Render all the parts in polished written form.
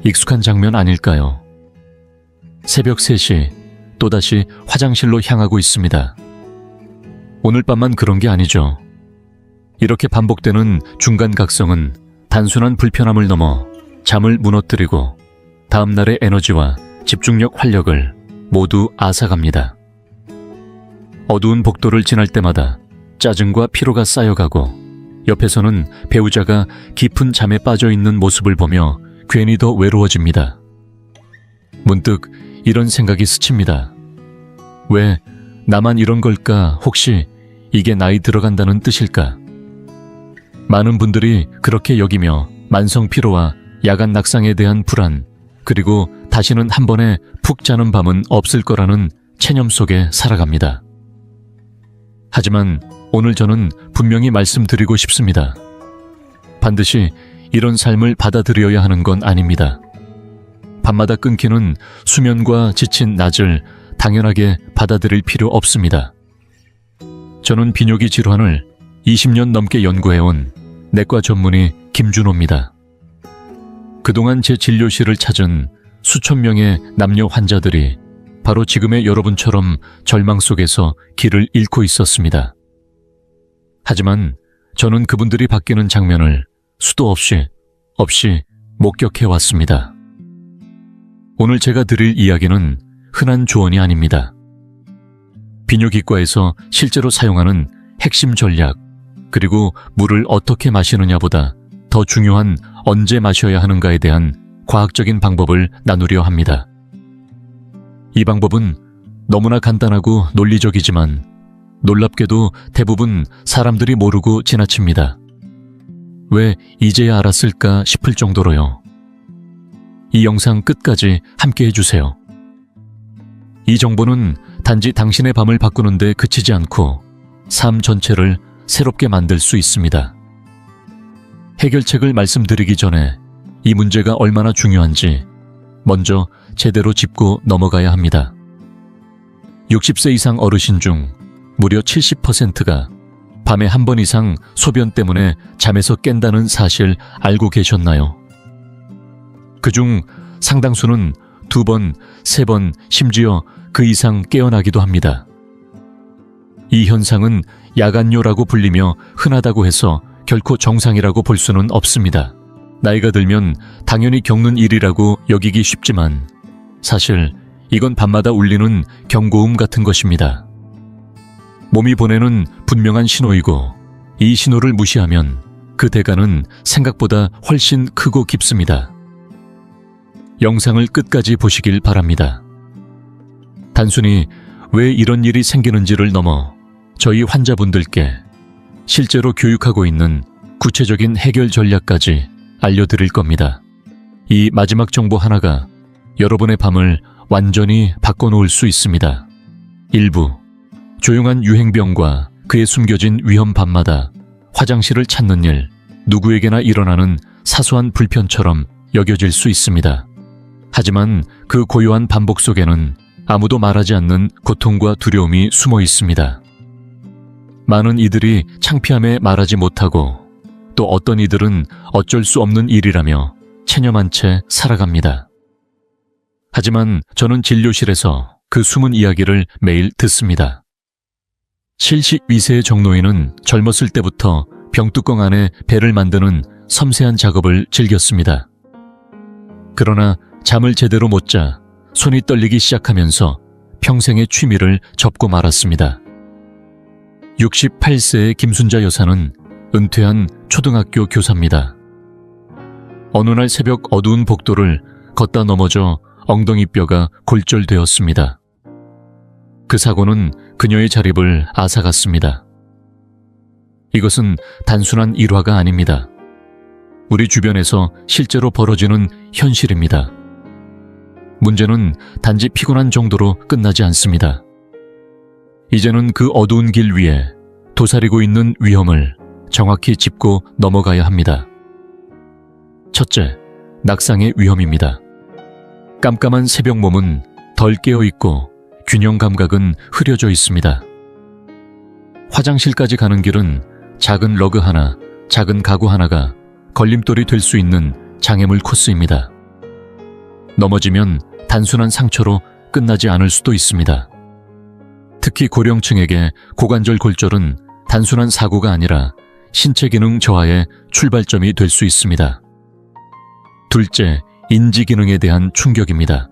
익숙한 장면 아닐까요? 새벽 3시 또다시 화장실로 향하고 있습니다. 오늘 밤만 그런 게 아니죠. 이렇게 반복되는 중간각성은 단순한 불편함을 넘어 잠을 무너뜨리고 다음날의 에너지와 집중력 활력을 모두 앗아갑니다. 어두운 복도를 지날 때마다 짜증과 피로가 쌓여가고 옆에서는 배우자가 깊은 잠에 빠져있는 모습을 보며 괜히 더 외로워집니다. 문득 이런 생각이 스칩니다. 왜 나만 이런 걸까? 혹시 이게 나이 들어간다는 뜻일까? 많은 분들이 그렇게 여기며 만성 피로와 야간 낙상에 대한 불안, 그리고 다시는 한 번에 푹 자는 밤은 없을 거라는 체념 속에 살아갑니다. 하지만 오늘 저는 분명히 말씀드리고 싶습니다. 반드시 이런 삶을 받아들여야 하는 건 아닙니다. 밤마다 끊기는 수면과 지친 낮을 당연하게 받아들일 필요 없습니다. 저는 비뇨기 질환을 20년 넘게 연구해온 내과 전문의 김준호입니다. 그동안 제 진료실을 찾은 수천 명의 남녀 환자들이 바로 지금의 여러분처럼 절망 속에서 길을 잃고 있었습니다. 하지만 저는 그분들이 바뀌는 장면을 수도 없이 목격해왔습니다. 오늘 제가 드릴 이야기는 흔한 조언이 아닙니다. 비뇨기과에서 실제로 사용하는 핵심 전략, 그리고 물을 어떻게 마시느냐보다 더 중요한 언제 마셔야 하는가에 대한 과학적인 방법을 나누려 합니다. 이 방법은 너무나 간단하고 논리적이지만 놀랍게도 대부분 사람들이 모르고 지나칩니다. 왜 이제야 알았을까 싶을 정도로요. 이 영상 끝까지 함께 해주세요. 이 정보는 단지 당신의 밤을 바꾸는데 그치지 않고 삶 전체를 새롭게 만들 수 있습니다. 해결책을 말씀드리기 전에 이 문제가 얼마나 중요한지 먼저 제대로 짚고 넘어가야 합니다. 60세 이상 어르신 중 무려 70%가 밤에 한 번 이상 소변 때문에 잠에서 깬다는 사실 알고 계셨나요? 그중 상당수는 2번, 3번, 심지어 그 이상 깨어나기도 합니다. 이 현상은 야간뇨라고 불리며 흔하다고 해서 결코 정상이라고 볼 수는 없습니다. 나이가 들면 당연히 겪는 일이라고 여기기 쉽지만 사실 이건 밤마다 울리는 경고음 같은 것입니다. 몸이 보내는 분명한 신호이고 이 신호를 무시하면 그 대가는 생각보다 훨씬 크고 깊습니다. 영상을 끝까지 보시길 바랍니다. 단순히 왜 이런 일이 생기는지를 넘어 저희 환자분들께 실제로 교육하고 있는 구체적인 해결 전략까지 알려드릴 겁니다. 이 마지막 정보 하나가 여러분의 밤을 완전히 바꿔놓을 수 있습니다. 1부, 조용한 유행병과 그에 숨겨진 위험. 밤마다 화장실을 찾는 일, 누구에게나 일어나는 사소한 불편처럼 여겨질 수 있습니다. 하지만 그 고요한 반복 속에는 아무도 말하지 않는 고통과 두려움이 숨어 있습니다. 많은 이들이 창피함에 말하지 못하고 또 어떤 이들은 어쩔 수 없는 일이라며 체념한 채 살아갑니다. 하지만 저는 진료실에서 그 숨은 이야기를 매일 듣습니다. 72세의 정노인은 젊었을 때부터 병뚜껑 안에 배를 만드는 섬세한 작업을 즐겼습니다. 그러나 잠을 제대로 못 자 손이 떨리기 시작하면서 평생의 취미를 접고 말았습니다. 68세의 김순자 여사는 은퇴한 초등학교 교사입니다. 어느 날 새벽 어두운 복도를 걷다 넘어져 엉덩이뼈가 골절되었습니다. 그 사고는 그녀의 자립을 앗아갔습니다. 이것은 단순한 일화가 아닙니다. 우리 주변에서 실제로 벌어지는 현실입니다. 문제는 단지 피곤한 정도로 끝나지 않습니다. 이제는 그 어두운 길 위에 도사리고 있는 위험을 정확히 짚고 넘어가야 합니다. 첫째, 낙상의 위험입니다. 깜깜한 새벽 몸은 덜 깨어있고 균형 감각은 흐려져 있습니다. 화장실까지 가는 길은 작은 러그 하나, 작은 가구 하나가 걸림돌이 될 수 있는 장애물 코스입니다. 넘어지면 단순한 상처로 끝나지 않을 수도 있습니다. 특히 고령층에게 고관절 골절은 단순한 사고가 아니라 신체 기능 저하의 출발점이 될 수 있습니다. 둘째, 인지 기능에 대한 충격입니다.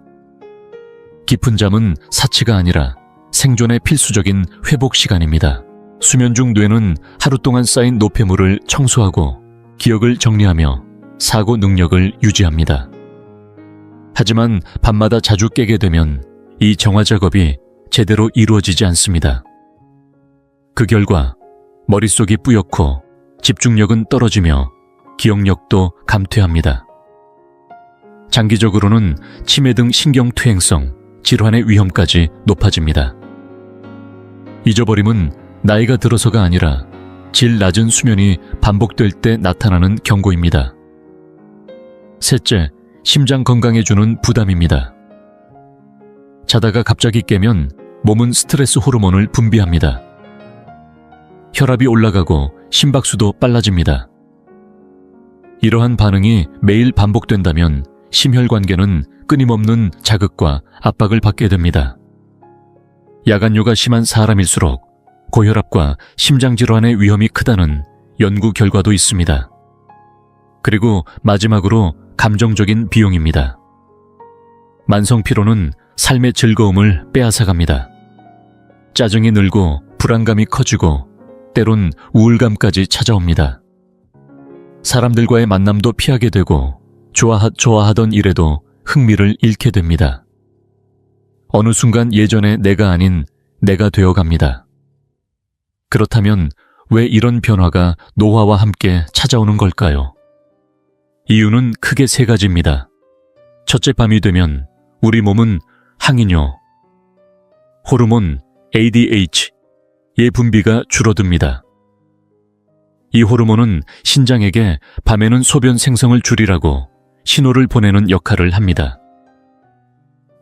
깊은 잠은 사치가 아니라 생존의 필수적인 회복 시간입니다. 수면 중 뇌는 하루 동안 쌓인 노폐물을 청소하고 기억을 정리하며 사고 능력을 유지합니다. 하지만 밤마다 자주 깨게 되면 이 정화 작업이 제대로 이루어지지 않습니다. 그 결과 머릿속이 뿌옇고 집중력은 떨어지며 기억력도 감퇴합니다. 장기적으로는 치매 등 신경퇴행성 질환의 위험까지 높아집니다. 잊어버림은 나이가 들어서가 아니라 질 낮은 수면이 반복될 때 나타나는 경고입니다. 셋째, 심장 건강에 주는 부담입니다. 자다가 갑자기 깨면 몸은 스트레스 호르몬을 분비합니다. 혈압이 올라가고 심박수도 빨라집니다. 이러한 반응이 매일 반복된다면 심혈관계는 끊임없는 자극과 압박을 받게 됩니다. 야간뇨가 심한 사람일수록 고혈압과 심장질환의 위험이 크다는 연구 결과도 있습니다. 그리고 마지막으로 감정적인 비용입니다. 만성피로는 삶의 즐거움을 빼앗아갑니다. 짜증이 늘고 불안감이 커지고 때론 우울감까지 찾아옵니다. 사람들과의 만남도 피하게 되고 좋아하던 일에도 흥미를 잃게 됩니다. 어느 순간 예전의 내가 아닌 내가 되어갑니다. 그렇다면 왜 이런 변화가 노화와 함께 찾아오는 걸까요? 이유는 크게 세 가지입니다. 첫째, 밤이 되면 우리 몸은 항이뇨, 호르몬 ADH의 분비가 줄어듭니다. 이 호르몬은 신장에게 밤에는 소변 생성을 줄이라고 신호를 보내는 역할을 합니다.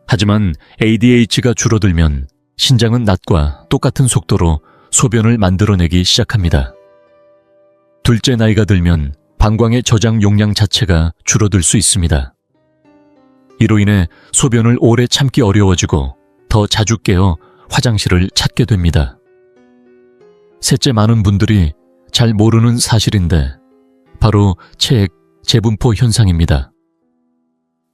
하지만 ADH가 줄어들면 신장은 낮과 똑같은 속도로 소변을 만들어내기 시작합니다. 둘째, 나이가 들면 방광의 저장 용량 자체가 줄어들 수 있습니다. 이로 인해 소변을 오래 참기 어려워지고 더 자주 깨어 화장실을 찾게 됩니다. 셋째, 많은 분들이 잘 모르는 사실인데 바로 체액 재분포 현상입니다.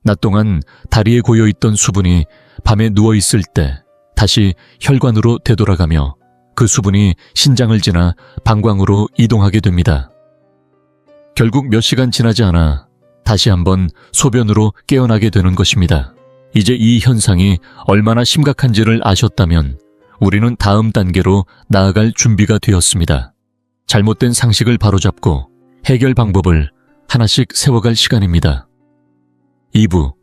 낮 동안 다리에 고여있던 수분이 밤에 누워있을 때 다시 혈관으로 되돌아가며 그 수분이 신장을 지나 방광으로 이동하게 됩니다. 결국 몇 시간 지나지 않아 다시 한번 소변으로 깨어나게 되는 것입니다. 이제 이 현상이 얼마나 심각한지를 아셨다면 우리는 다음 단계로 나아갈 준비가 되었습니다. 잘못된 상식을 바로잡고 해결 방법을 하나씩 세워갈 시간입니다. 2부,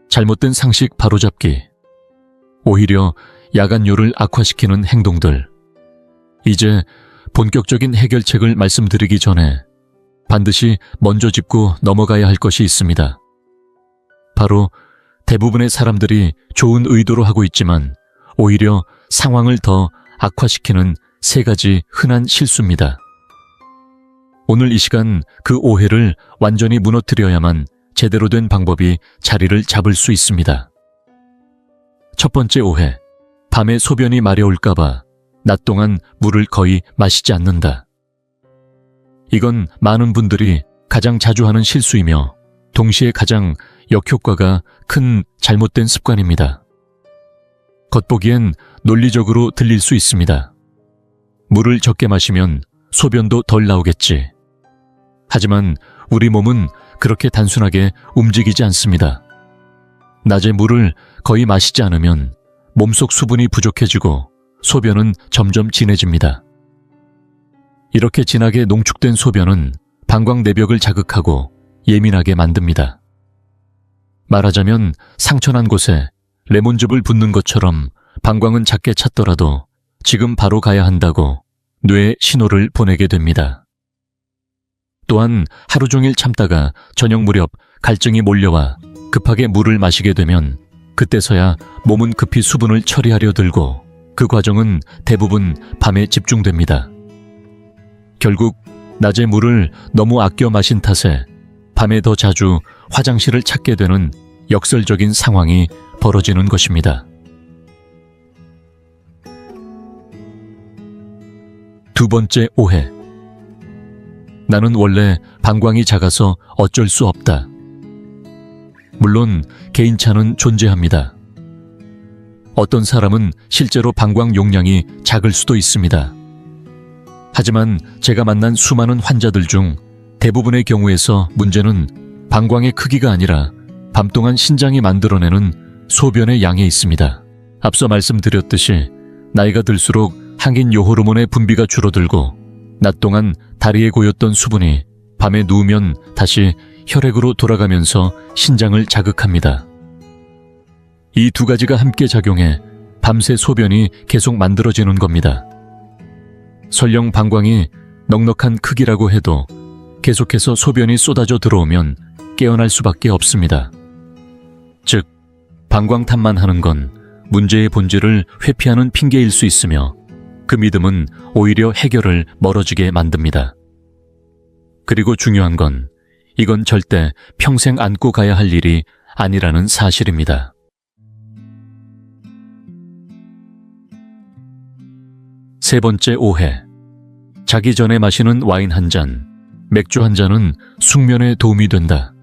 잘못된 상식 바로잡기. 오히려 야간뇨를 악화시키는 행동들. 이제 본격적인 해결책을 말씀드리기 전에 반드시 먼저 짚고 넘어가야 할 것이 있습니다. 바로 대부분의 사람들이 좋은 의도로 하고 있지만 오히려 상황을 더 악화시키는 세 가지 흔한 실수입니다. 오늘 이 시간 그 오해를 완전히 무너뜨려야만 제대로 된 방법이 자리를 잡을 수 있습니다. 첫 번째 오해, 밤에 소변이 마려울까봐 낮 동안 물을 거의 마시지 않는다. 이건 많은 분들이 가장 자주 하는 실수이며 동시에 가장 역효과가 큰 잘못된 습관입니다. 겉보기엔 논리적으로 들릴 수 있습니다. 물을 적게 마시면 소변도 덜 나오겠지. 하지만 우리 몸은 그렇게 단순하게 움직이지 않습니다. 낮에 물을 거의 마시지 않으면 몸속 수분이 부족해지고 소변은 점점 진해집니다. 이렇게 진하게 농축된 소변은 방광 내벽을 자극하고 예민하게 만듭니다. 말하자면 상처난 곳에 레몬즙을 붓는 것처럼 방광은 작게 찼더라도 지금 바로 가야 한다고 뇌에 신호를 보내게 됩니다. 또한 하루 종일 참다가 저녁 무렵 갈증이 몰려와 급하게 물을 마시게 되면 그때서야 몸은 급히 수분을 처리하려 들고 그 과정은 대부분 밤에 집중됩니다. 결국 낮에 물을 너무 아껴 마신 탓에 밤에 더 자주 화장실을 찾게 되는 역설적인 상황이 벌어지는 것입니다. 두 번째 오해. 나는 원래 방광이 작아서 어쩔 수 없다. 물론 개인차는 존재합니다. 어떤 사람은 실제로 방광 용량이 작을 수도 있습니다. 하지만 제가 만난 수많은 환자들 중 대부분의 경우에서 문제는 방광의 크기가 아니라 밤 동안 신장이 만들어내는 소변의 양에 있습니다. 앞서 말씀드렸듯이 나이가 들수록 항인 요호르몬의 분비가 줄어들고 낮 동안 다리에 고였던 수분이 밤에 누우면 다시 혈액으로 돌아가면서 신장을 자극합니다. 이 두 가지가 함께 작용해 밤새 소변이 계속 만들어지는 겁니다. 설령 방광이 넉넉한 크기라고 해도 계속해서 소변이 쏟아져 들어오면 깨어날 수밖에 없습니다. 즉, 방광탄만 하는 건 문제의 본질을 회피하는 핑계일 수 있으며 그 믿음은 오히려 해결을 멀어지게 만듭니다. 그리고 중요한 건 이건 절대 평생 안고 가야 할 일이 아니라는 사실입니다. 세 번째 오해. 자기 전에 마시는 와인 한 잔, 맥주 한 잔은 숙면에 도움이 된다.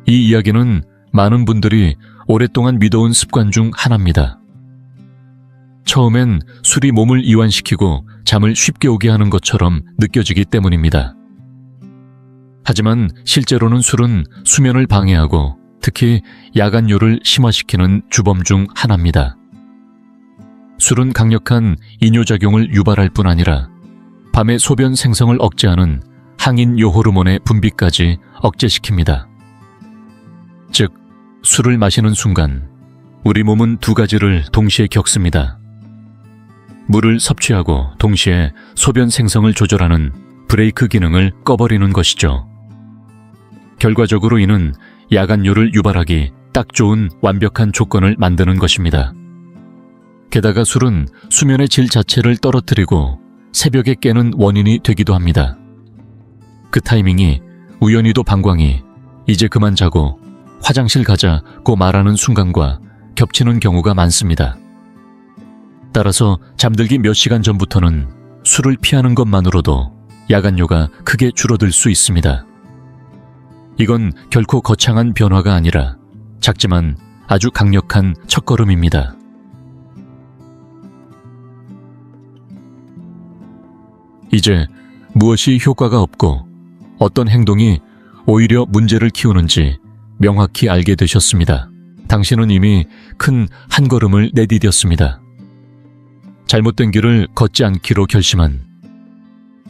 이 이야기는 많은 분들이 오랫동안 믿어온 습관 중 하나입니다. 처음엔 술이 몸을 이완시키고 잠을 쉽게 오게 하는 것처럼 느껴지기 때문입니다. 하지만 실제로는 술은 수면을 방해하고 특히 야간뇨를 심화시키는 주범 중 하나입니다. 술은 강력한 이뇨작용을 유발할 뿐 아니라 밤의 소변 생성을 억제하는 항인 요호르몬의 분비까지 억제시킵니다. 즉, 술을 마시는 순간 우리 몸은 두 가지를 동시에 겪습니다. 물을 섭취하고 동시에 소변 생성을 조절하는 브레이크 기능을 꺼버리는 것이죠. 결과적으로 이는 야간뇨를 유발하기 딱 좋은 완벽한 조건을 만드는 것입니다. 게다가 술은 수면의 질 자체를 떨어뜨리고 새벽에 깨는 원인이 되기도 합니다. 그 타이밍이 우연히도 방광이 이제 그만 자고 화장실 가자고 말하는 순간과 겹치는 경우가 많습니다. 따라서 잠들기 몇 시간 전부터는 술을 피하는 것만으로도 야간뇨가 크게 줄어들 수 있습니다. 이건 결코 거창한 변화가 아니라 작지만 아주 강력한 첫걸음입니다. 이제 무엇이 효과가 없고 어떤 행동이 오히려 문제를 키우는지 명확히 알게 되셨습니다. 당신은 이미 큰 한 걸음을 내디뎠습니다. 잘못된 길을 걷지 않기로 결심한.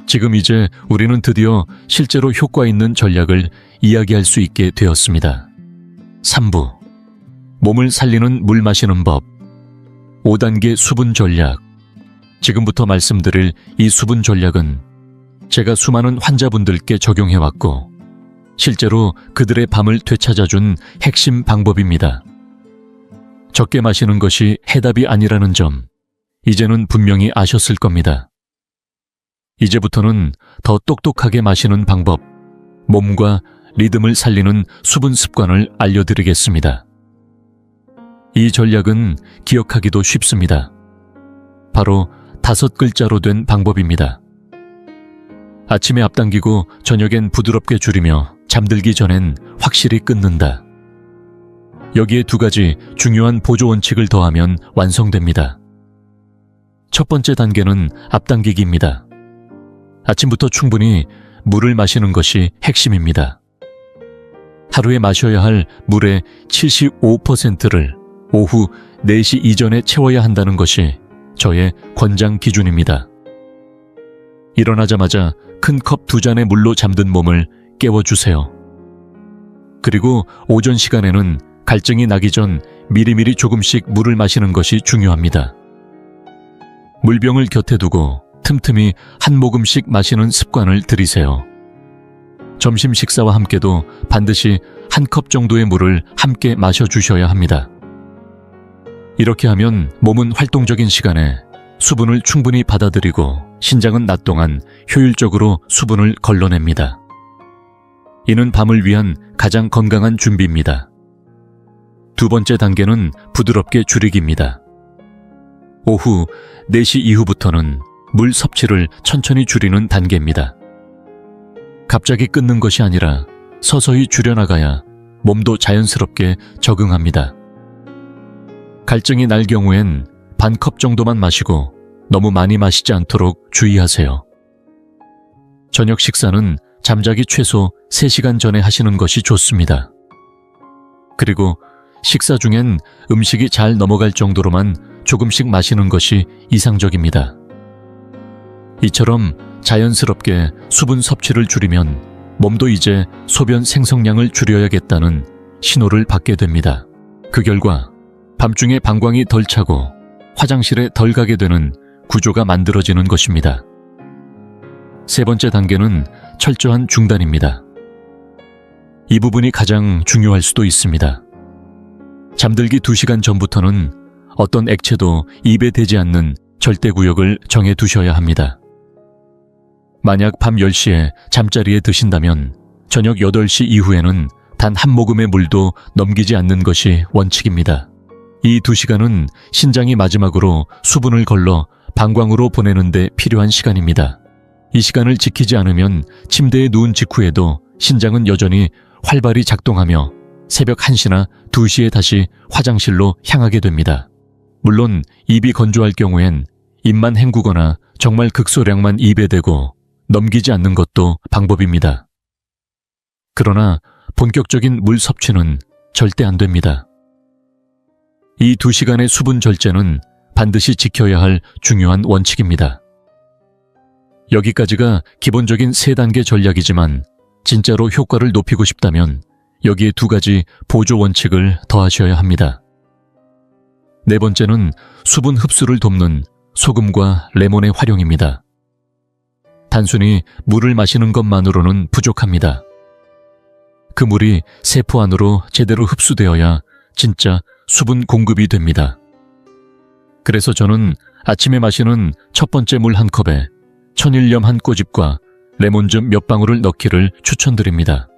지금 이제 우리는 드디어 실제로 효과 있는 전략을 이야기할 수 있게 되었습니다. 3부. 몸을 살리는 물 마시는 법. 5단계 수분 전략. 지금부터 말씀드릴 이 수분 전략은 제가 수많은 환자분들께 적용해왔고 실제로 그들의 밤을 되찾아준 핵심 방법입니다. 적게 마시는 것이 해답이 아니라는 점 이제는 분명히 아셨을 겁니다. 이제부터는 더 똑똑하게 마시는 방법, 몸과 리듬을 살리는 수분 습관을 알려드리겠습니다. 이 전략은 기억하기도 쉽습니다. 바로 5글자로 된 방법입니다. 아침에 앞당기고 저녁엔 부드럽게 줄이며 잠들기 전엔 확실히 끊는다. 여기에 두 가지 중요한 보조 원칙을 더하면 완성됩니다. 첫 번째 단계는 앞당기기입니다. 아침부터 충분히 물을 마시는 것이 핵심입니다. 하루에 마셔야 할 물의 75%를 오후 4시 이전에 채워야 한다는 것이 저의 권장 기준입니다. 일어나자마자 큰 컵 2잔의 물로 잠든 몸을 깨워주세요. 그리고 오전 시간에는 갈증이 나기 전 미리미리 조금씩 물을 마시는 것이 중요합니다. 물병을 곁에 두고 틈틈이 한 모금씩 마시는 습관을 들이세요. 점심 식사와 함께도 반드시 한 컵 정도의 물을 함께 마셔주셔야 합니다. 이렇게 하면 몸은 활동적인 시간에 수분을 충분히 받아들이고 신장은 낮 동안 효율적으로 수분을 걸러냅니다. 이는 밤을 위한 가장 건강한 준비입니다. 두 번째 단계는 부드럽게 줄이기입니다. 오후 4시 이후부터는 물 섭취를 천천히 줄이는 단계입니다. 갑자기 끊는 것이 아니라 서서히 줄여나가야 몸도 자연스럽게 적응합니다. 갈증이 날 경우엔 반 컵 정도만 마시고 너무 많이 마시지 않도록 주의하세요. 저녁 식사는 잠자기 최소 3시간 전에 하시는 것이 좋습니다. 그리고 식사 중엔 음식이 잘 넘어갈 정도로만 조금씩 마시는 것이 이상적입니다. 이처럼 자연스럽게 수분 섭취를 줄이면 몸도 이제 소변 생성량을 줄여야겠다는 신호를 받게 됩니다. 그 결과 밤중에 방광이 덜 차고 화장실에 덜 가게 되는 구조가 만들어지는 것입니다. 세 번째 단계는 철저한 중단입니다. 이 부분이 가장 중요할 수도 있습니다. 잠들기 2시간 전부터는 어떤 액체도 입에 대지 않는 절대 구역을 정해 두셔야 합니다. 만약 밤 10시에 잠자리에 드신다면 저녁 8시 이후에는 단 한 모금의 물도 넘기지 않는 것이 원칙입니다. 이 2시간은 신장이 마지막으로 수분을 걸러 방광으로 보내는 데 필요한 시간입니다. 이 시간을 지키지 않으면 침대에 누운 직후에도 신장은 여전히 활발히 작동하며 새벽 1시나 2시에 다시 화장실로 향하게 됩니다. 물론 입이 건조할 경우엔 입만 헹구거나 정말 극소량만 입에 대고 넘기지 않는 것도 방법입니다. 그러나 본격적인 물 섭취는 절대 안 됩니다. 이 2시간의 수분 절제는 반드시 지켜야 할 중요한 원칙입니다. 여기까지가 기본적인 3단계 전략이지만 진짜로 효과를 높이고 싶다면 여기에 2가지 보조 원칙을 더하셔야 합니다. 네 번째는 수분 흡수를 돕는 소금과 레몬의 활용입니다. 단순히 물을 마시는 것만으로는 부족합니다. 그 물이 세포 안으로 제대로 흡수되어야 진짜 수분 공급이 됩니다. 그래서 저는 아침에 마시는 첫 번째 물 한 컵에 천일염 한 꼬집과 레몬즙 몇 방울을 넣기를 추천드립니다.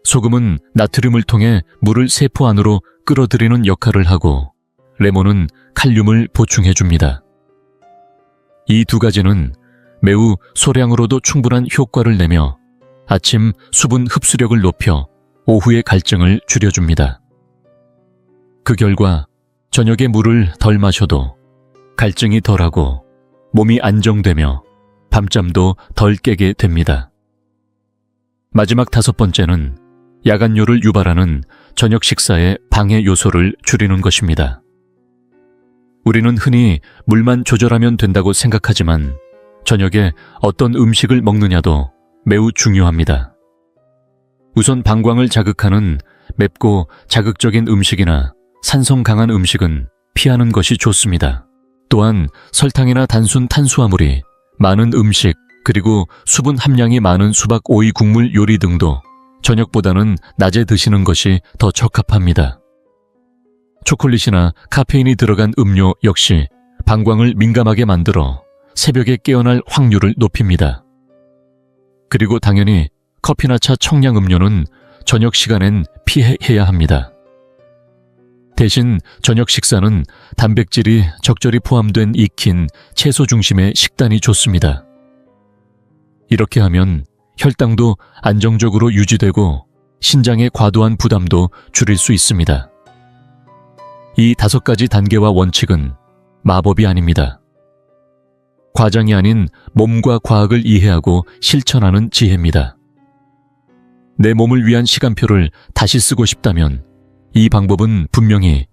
소금은 나트륨을 통해 물을 세포 안으로 끌어들이는 역할을 하고 레몬은 칼륨을 보충해줍니다. 이 2가지는 매우 소량으로도 충분한 효과를 내며 아침 수분 흡수력을 높여 오후의 갈증을 줄여줍니다. 그 결과 저녁에 물을 덜 마셔도 갈증이 덜하고 몸이 안정되며 밤잠도 덜 깨게 됩니다. 마지막 5번째는 야간뇨를 유발하는 저녁 식사의 방해 요소를 줄이는 것입니다. 우리는 흔히 물만 조절하면 된다고 생각하지만 저녁에 어떤 음식을 먹느냐도 매우 중요합니다. 우선 방광을 자극하는 맵고 자극적인 음식이나 산성 강한 음식은 피하는 것이 좋습니다. 또한 설탕이나 단순 탄수화물이 많은 음식 그리고 수분 함량이 많은 수박 오이 국물 요리 등도 저녁보다는 낮에 드시는 것이 더 적합합니다. 초콜릿이나 카페인이 들어간 음료 역시 방광을 민감하게 만들어 새벽에 깨어날 확률을 높입니다. 그리고 당연히 커피나 차 청량음료는 저녁 시간엔 피해야 합니다. 대신 저녁 식사는 단백질이 적절히 포함된 익힌 채소 중심의 식단이 좋습니다. 이렇게 하면 혈당도 안정적으로 유지되고 신장의 과도한 부담도 줄일 수 있습니다. 이 5가지 단계와 원칙은 마법이 아닙니다. 과장이 아닌 몸과 과학을 이해하고 실천하는 지혜입니다. 내 몸을 위한 시간표를 다시 쓰고 싶다면 이 방법은 분명히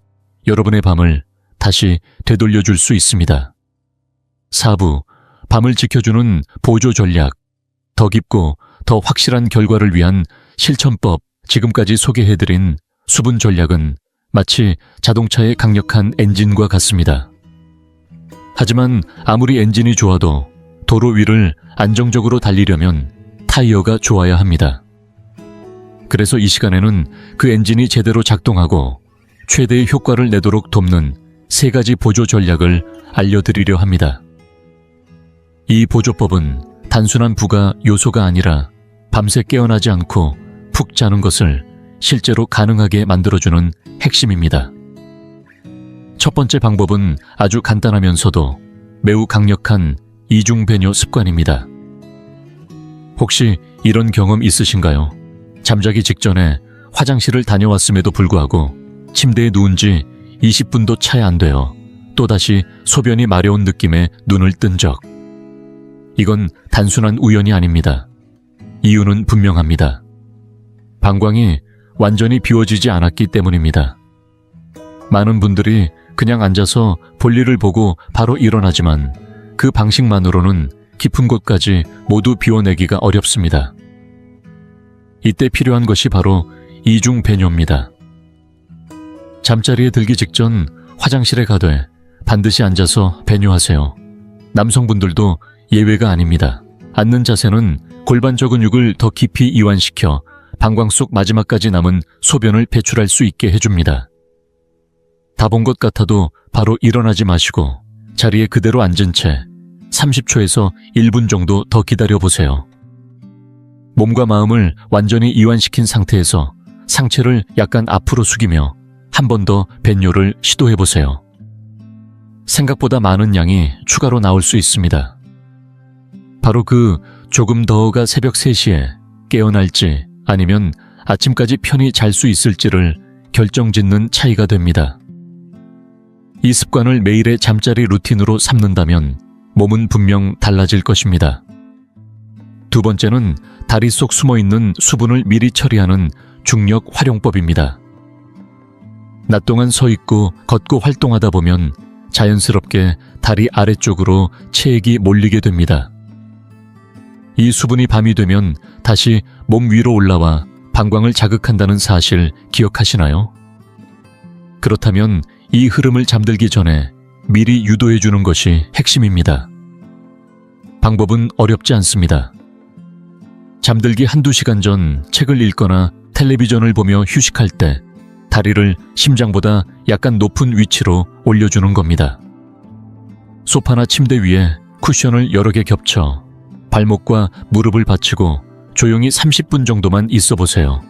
여러분의 밤을 다시 되돌려줄 수 있습니다. 4부, 밤을 지켜주는 보조 전략, 더 깊고 더 확실한 결과를 위한 실천법. 지금까지 소개해드린 수분 전략은 마치 자동차의 강력한 엔진과 같습니다. 하지만 아무리 엔진이 좋아도 도로 위를 안정적으로 달리려면 타이어가 좋아야 합니다. 그래서 이 시간에는 그 엔진이 제대로 작동하고 최대의 효과를 내도록 돕는 3가지 보조 전략을 알려드리려 합니다. 이 보조법은 단순한 부가 요소가 아니라 밤새 깨어나지 않고 푹 자는 것을 실제로 가능하게 만들어주는 핵심입니다. 첫 번째 방법은 아주 간단하면서도 매우 강력한 이중배뇨 습관입니다. 혹시 이런 경험 있으신가요? 잠자기 직전에 화장실을 다녀왔음에도 불구하고 침대에 누운 지 20분도 채 안 되어 또다시 소변이 마려운 느낌에 눈을 뜬 적. 이건 단순한 우연이 아닙니다. 이유는 분명합니다. 방광이 완전히 비워지지 않았기 때문입니다. 많은 분들이 그냥 앉아서 볼일을 보고 바로 일어나지만 그 방식만으로는 깊은 곳까지 모두 비워내기가 어렵습니다. 이때 필요한 것이 바로 이중배뇨입니다. 잠자리에 들기 직전 화장실에 가되 반드시 앉아서 배뇨하세요. 남성분들도 예외가 아닙니다. 앉는 자세는 골반저 근육을 더 깊이 이완시켜 방광 속 마지막까지 남은 소변을 배출할 수 있게 해줍니다. 다 본 것 같아도 바로 일어나지 마시고 자리에 그대로 앉은 채 30초에서 1분 정도 더 기다려보세요. 몸과 마음을 완전히 이완시킨 상태에서 상체를 약간 앞으로 숙이며 한 번 더 배뇨를 시도해보세요. 생각보다 많은 양이 추가로 나올 수 있습니다. 바로 그 조금 더가 새벽 3시에 깨어날지 아니면 아침까지 편히 잘 수 있을지를 결정짓는 차이가 됩니다. 이 습관을 매일의 잠자리 루틴으로 삼는다면 몸은 분명 달라질 것입니다. 두 번째는 다리 속 숨어있는 수분을 미리 처리하는 중력 활용법입니다. 낮 동안 서 있고 걷고 활동하다 보면 자연스럽게 다리 아래쪽으로 체액이 몰리게 됩니다. 이 수분이 밤이 되면 다시 몸 위로 올라와 방광을 자극한다는 사실 기억하시나요? 그렇다면 이 흐름을 잠들기 전에 미리 유도해 주는 것이 핵심입니다. 방법은 어렵지 않습니다. 잠들기 한두 시간 전 책을 읽거나 텔레비전을 보며 휴식할 때 다리를 심장보다 약간 높은 위치로 올려주는 겁니다. 소파나 침대 위에 쿠션을 여러 개 겹쳐 발목과 무릎을 받치고 조용히 30분 정도만 있어 보세요.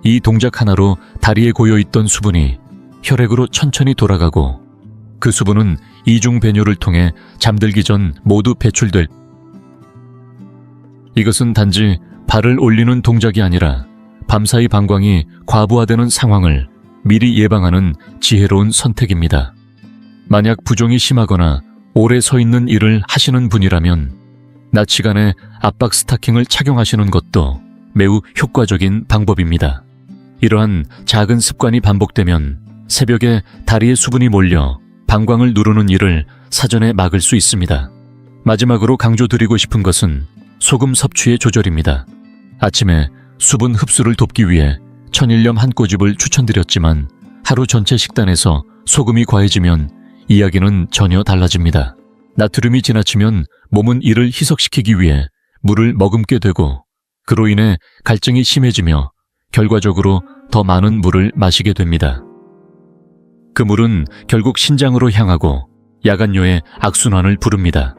이 동작 하나로 다리에 고여있던 수분이 혈액으로 천천히 돌아가고 그 수분은 이중배뇨를 통해 잠들기 전 모두 배출될. 이것은 단지 발을 올리는 동작이 아니라 밤사이 방광이 과부하되는 상황을 미리 예방하는 지혜로운 선택입니다. 만약 부종이 심하거나 오래 서 있는 일을 하시는 분이라면 낮 시간에 압박 스타킹을 착용하시는 것도 매우 효과적인 방법입니다. 이러한 작은 습관이 반복되면 새벽에 다리에 수분이 몰려 방광을 누르는 일을 사전에 막을 수 있습니다. 마지막으로 강조드리고 싶은 것은 소금 섭취의 조절입니다. 아침에 수분 흡수를 돕기 위해 천일염 한 꼬집을 추천드렸지만 하루 전체 식단에서 소금이 과해지면 이야기는 전혀 달라집니다. 나트륨이 지나치면 몸은 이를 희석시키기 위해 물을 머금게 되고 그로 인해 갈증이 심해지며 결과적으로 더 많은 물을 마시게 됩니다. 그 물은 결국 신장으로 향하고 야간뇨의 악순환을 부릅니다.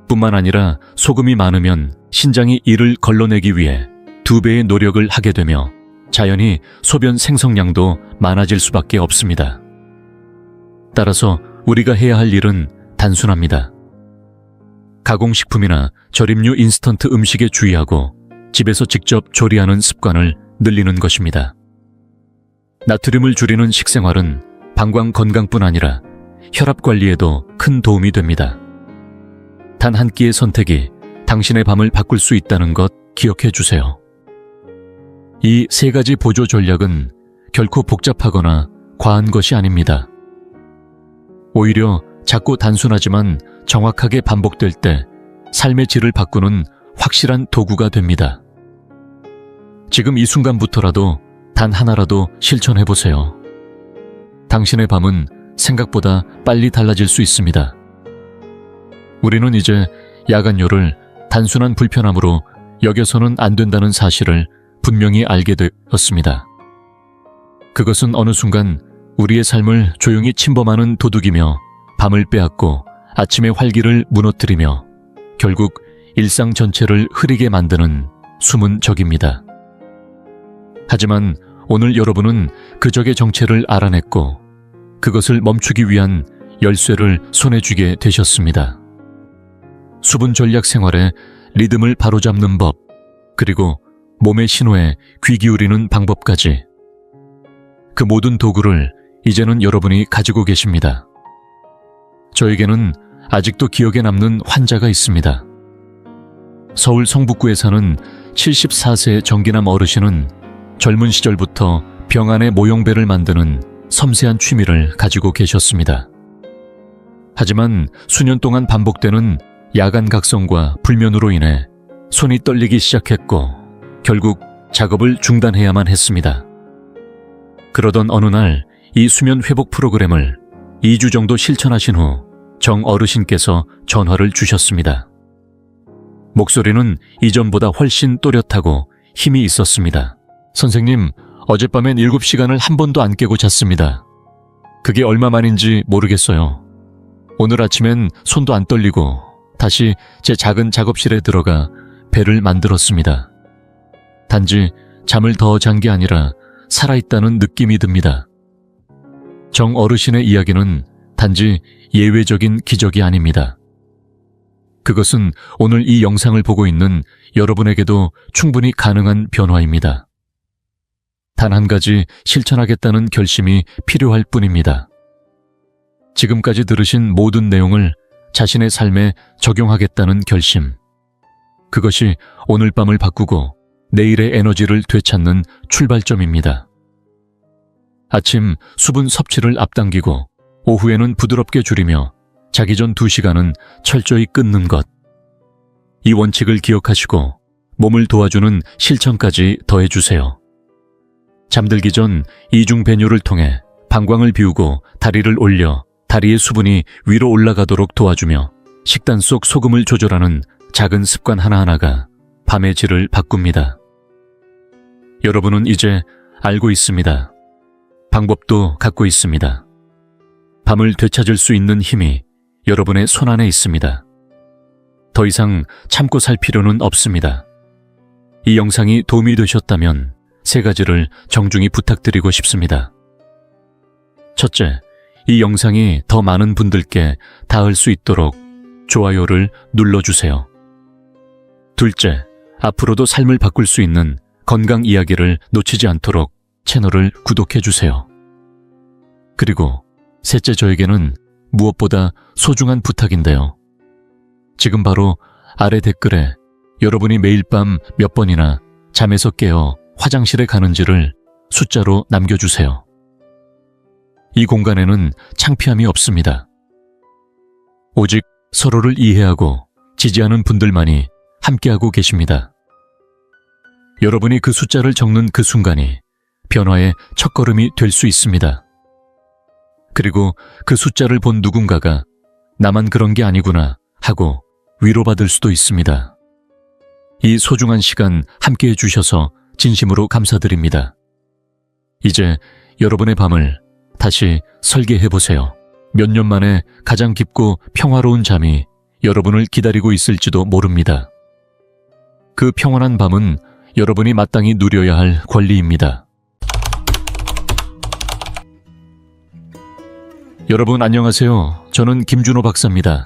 뿐만 아니라 소금이 많으면 신장이 이를 걸러내기 위해 2배의 노력을 하게 되며 자연히 소변 생성량도 많아질 수밖에 없습니다. 따라서 우리가 해야 할 일은 단순합니다. 가공식품이나 절임류 인스턴트 음식에 주의하고 집에서 직접 조리하는 습관을 늘리는 것입니다. 나트륨을 줄이는 식생활은 방광 건강뿐 아니라 혈압 관리에도 큰 도움이 됩니다. 단 한 끼의 선택이 당신의 밤을 바꿀 수 있다는 것 기억해 주세요. 이 3가지 보조 전략은 결코 복잡하거나 과한 것이 아닙니다. 오히려 작고 단순하지만 정확하게 반복될 때 삶의 질을 바꾸는 확실한 도구가 됩니다. 지금 이 순간부터라도 단 하나라도 실천해보세요. 당신의 밤은 생각보다 빨리 달라질 수 있습니다. 우리는 이제 야간뇨를 단순한 불편함으로 여겨서는 안 된다는 사실을 분명히 알게 되었습니다. 그것은 어느 순간 우리의 삶을 조용히 침범하는 도둑이며 밤을 빼앗고 아침의 활기를 무너뜨리며 결국 일상 전체를 흐리게 만드는 숨은 적입니다. 하지만 오늘 여러분은 그 적의 정체를 알아냈고 그것을 멈추기 위한 열쇠를 손에 쥐게 되셨습니다. 수분 전략 생활의 리듬을 바로잡는 법, 그리고 몸의 신호에 귀 기울이는 방법까지. 그 모든 도구를 이제는 여러분이 가지고 계십니다. 저에게는 아직도 기억에 남는 환자가 있습니다. 서울 성북구에 사는 74세 정기남 어르신은 젊은 시절부터 병 안에 모형배를 만드는 섬세한 취미를 가지고 계셨습니다. 하지만 수년 동안 반복되는 야간 각성과 불면으로 인해 손이 떨리기 시작했고 결국 작업을 중단해야만 했습니다. 그러던 어느 날 이 수면 회복 프로그램을 2주 정도 실천하신 후 정 어르신께서 전화를 주셨습니다. 목소리는 이전보다 훨씬 또렷하고 힘이 있었습니다. 선생님, 어젯밤엔 7시간을 한 번도 안 깨고 잤습니다. 그게 얼마만인지 모르겠어요. 오늘 아침엔 손도 안 떨리고 다시 제 작은 작업실에 들어가 배를 만들었습니다. 단지 잠을 더 잔 게 아니라 살아있다는 느낌이 듭니다. 정 어르신의 이야기는 단지 예외적인 기적이 아닙니다. 그것은 오늘 이 영상을 보고 있는 여러분에게도 충분히 가능한 변화입니다. 단 한 가지 실천하겠다는 결심이 필요할 뿐입니다. 지금까지 들으신 모든 내용을 자신의 삶에 적용하겠다는 결심. 그것이 오늘 밤을 바꾸고 내일의 에너지를 되찾는 출발점입니다. 아침 수분 섭취를 앞당기고 오후에는 부드럽게 줄이며 자기 전 2시간은 철저히 끊는 것. 이 원칙을 기억하시고 몸을 도와주는 실천까지 더해주세요. 잠들기 전 이중 배뇨를 통해 방광을 비우고 다리를 올려 다리의 수분이 위로 올라가도록 도와주며 식단 속 소금을 조절하는 작은 습관 하나하나가 밤의 질을 바꿉니다. 여러분은 이제 알고 있습니다. 방법도 갖고 있습니다. 밤을 되찾을 수 있는 힘이 여러분의 손안에 있습니다. 더 이상 참고 살 필요는 없습니다. 이 영상이 도움이 되셨다면 3가지를 정중히 부탁드리고 싶습니다. 첫째, 이 영상이 더 많은 분들께 닿을 수 있도록 좋아요를 눌러주세요. 둘째, 앞으로도 삶을 바꿀 수 있는 건강 이야기를 놓치지 않도록 채널을 구독해주세요. 그리고 셋째, 저에게는 무엇보다 소중한 부탁인데요. 지금 바로 아래 댓글에 여러분이 매일 밤 몇 번이나 잠에서 깨어 화장실에 가는지를 숫자로 남겨주세요. 이 공간에는 창피함이 없습니다. 오직 서로를 이해하고 지지하는 분들만이 함께하고 계십니다. 여러분이 그 숫자를 적는 그 순간이 변화의 첫걸음이 될 수 있습니다. 그리고 그 숫자를 본 누군가가 나만 그런 게 아니구나 하고 위로받을 수도 있습니다. 이 소중한 시간 함께해 주셔서 진심으로 감사드립니다. 이제 여러분의 밤을 다시 설계해보세요. 몇 년 만에 가장 깊고 평화로운 잠이 여러분을 기다리고 있을지도 모릅니다. 그 평온한 밤은 여러분이 마땅히 누려야 할 권리입니다. 여러분 안녕하세요. 저는 김준호 박사입니다.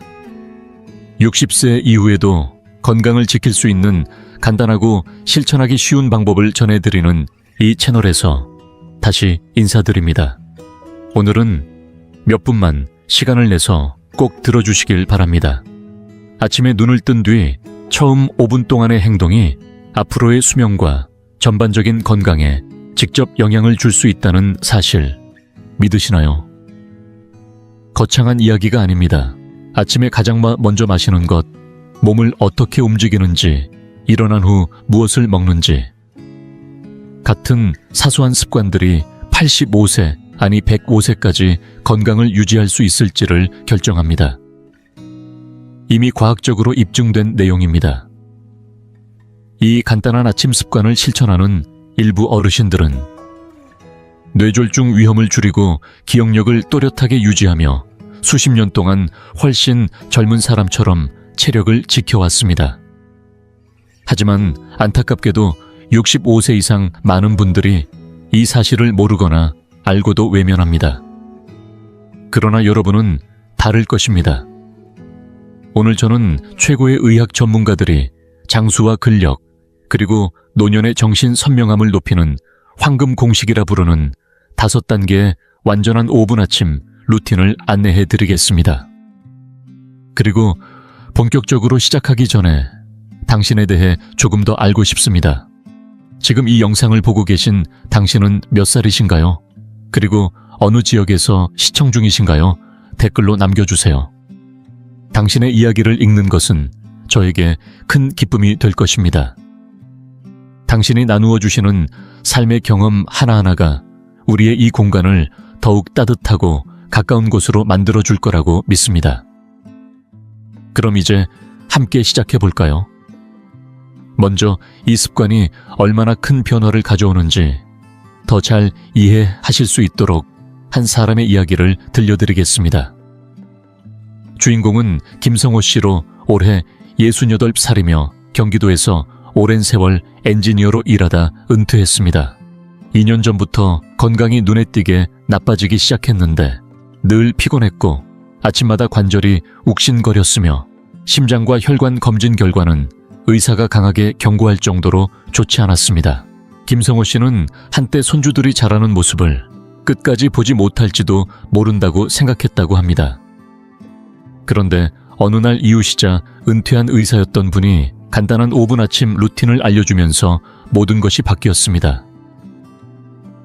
60세 이후에도 건강을 지킬 수 있는 간단하고 실천하기 쉬운 방법을 전해드리는 이 채널에서 다시 인사드립니다. 오늘은 몇 분만 시간을 내서 꼭 들어주시길 바랍니다. 아침에 눈을 뜬 뒤 처음 5분 동안의 행동이 앞으로의 수명과 전반적인 건강에 직접 영향을 줄 수 있다는 사실 믿으시나요? 거창한 이야기가 아닙니다. 아침에 가장 먼저 마시는 것, 몸을 어떻게 움직이는지, 일어난 후 무엇을 먹는지. 같은 사소한 습관들이 85세, 아니 105세까지 건강을 유지할 수 있을지를 결정합니다. 이미 과학적으로 입증된 내용입니다. 이 간단한 아침 습관을 실천하는 일부 어르신들은 뇌졸중 위험을 줄이고 기억력을 또렷하게 유지하며 수십 년 동안 훨씬 젊은 사람처럼 체력을 지켜왔습니다. 하지만 안타깝게도 65세 이상 많은 분들이 이 사실을 모르거나 알고도 외면합니다. 그러나 여러분은 다를 것입니다. 오늘 저는 최고의 의학 전문가들이 장수와 근력, 그리고 노년의 정신 선명함을 높이는 황금 공식이라 부르는 5단계의 완전한 5분 아침 루틴을 안내해 드리겠습니다. 그리고 본격적으로 시작하기 전에 당신에 대해 조금 더 알고 싶습니다. 지금 이 영상을 보고 계신 당신은 몇 살이신가요? 그리고 어느 지역에서 시청 중이신가요? 댓글로 남겨주세요. 당신의 이야기를 읽는 것은 저에게 큰 기쁨이 될 것입니다. 당신이 나누어 주시는 삶의 경험 하나하나가 우리의 이 공간을 더욱 따뜻하고 가까운 곳으로 만들어 줄 거라고 믿습니다. 그럼 이제 함께 시작해 볼까요? 먼저 이 습관이 얼마나 큰 변화를 가져오는지 더 잘 이해하실 수 있도록 한 사람의 이야기를 들려드리겠습니다. 주인공은 김성호 씨로 올해 68살이며 경기도에서 오랜 세월 엔지니어로 일하다 은퇴했습니다. 2년 전부터 건강이 눈에 띄게 나빠지기 시작했는데 늘 피곤했고 아침마다 관절이 욱신거렸으며 심장과 혈관 검진 결과는 의사가 강하게 경고할 정도로 좋지 않았습니다. 김성호 씨는 한때 손주들이 자라는 모습을 끝까지 보지 못할지도 모른다고 생각했다고 합니다. 그런데 어느 날 이웃이자 은퇴한 의사였던 분이 간단한 5분 아침 루틴을 알려주면서 모든 것이 바뀌었습니다.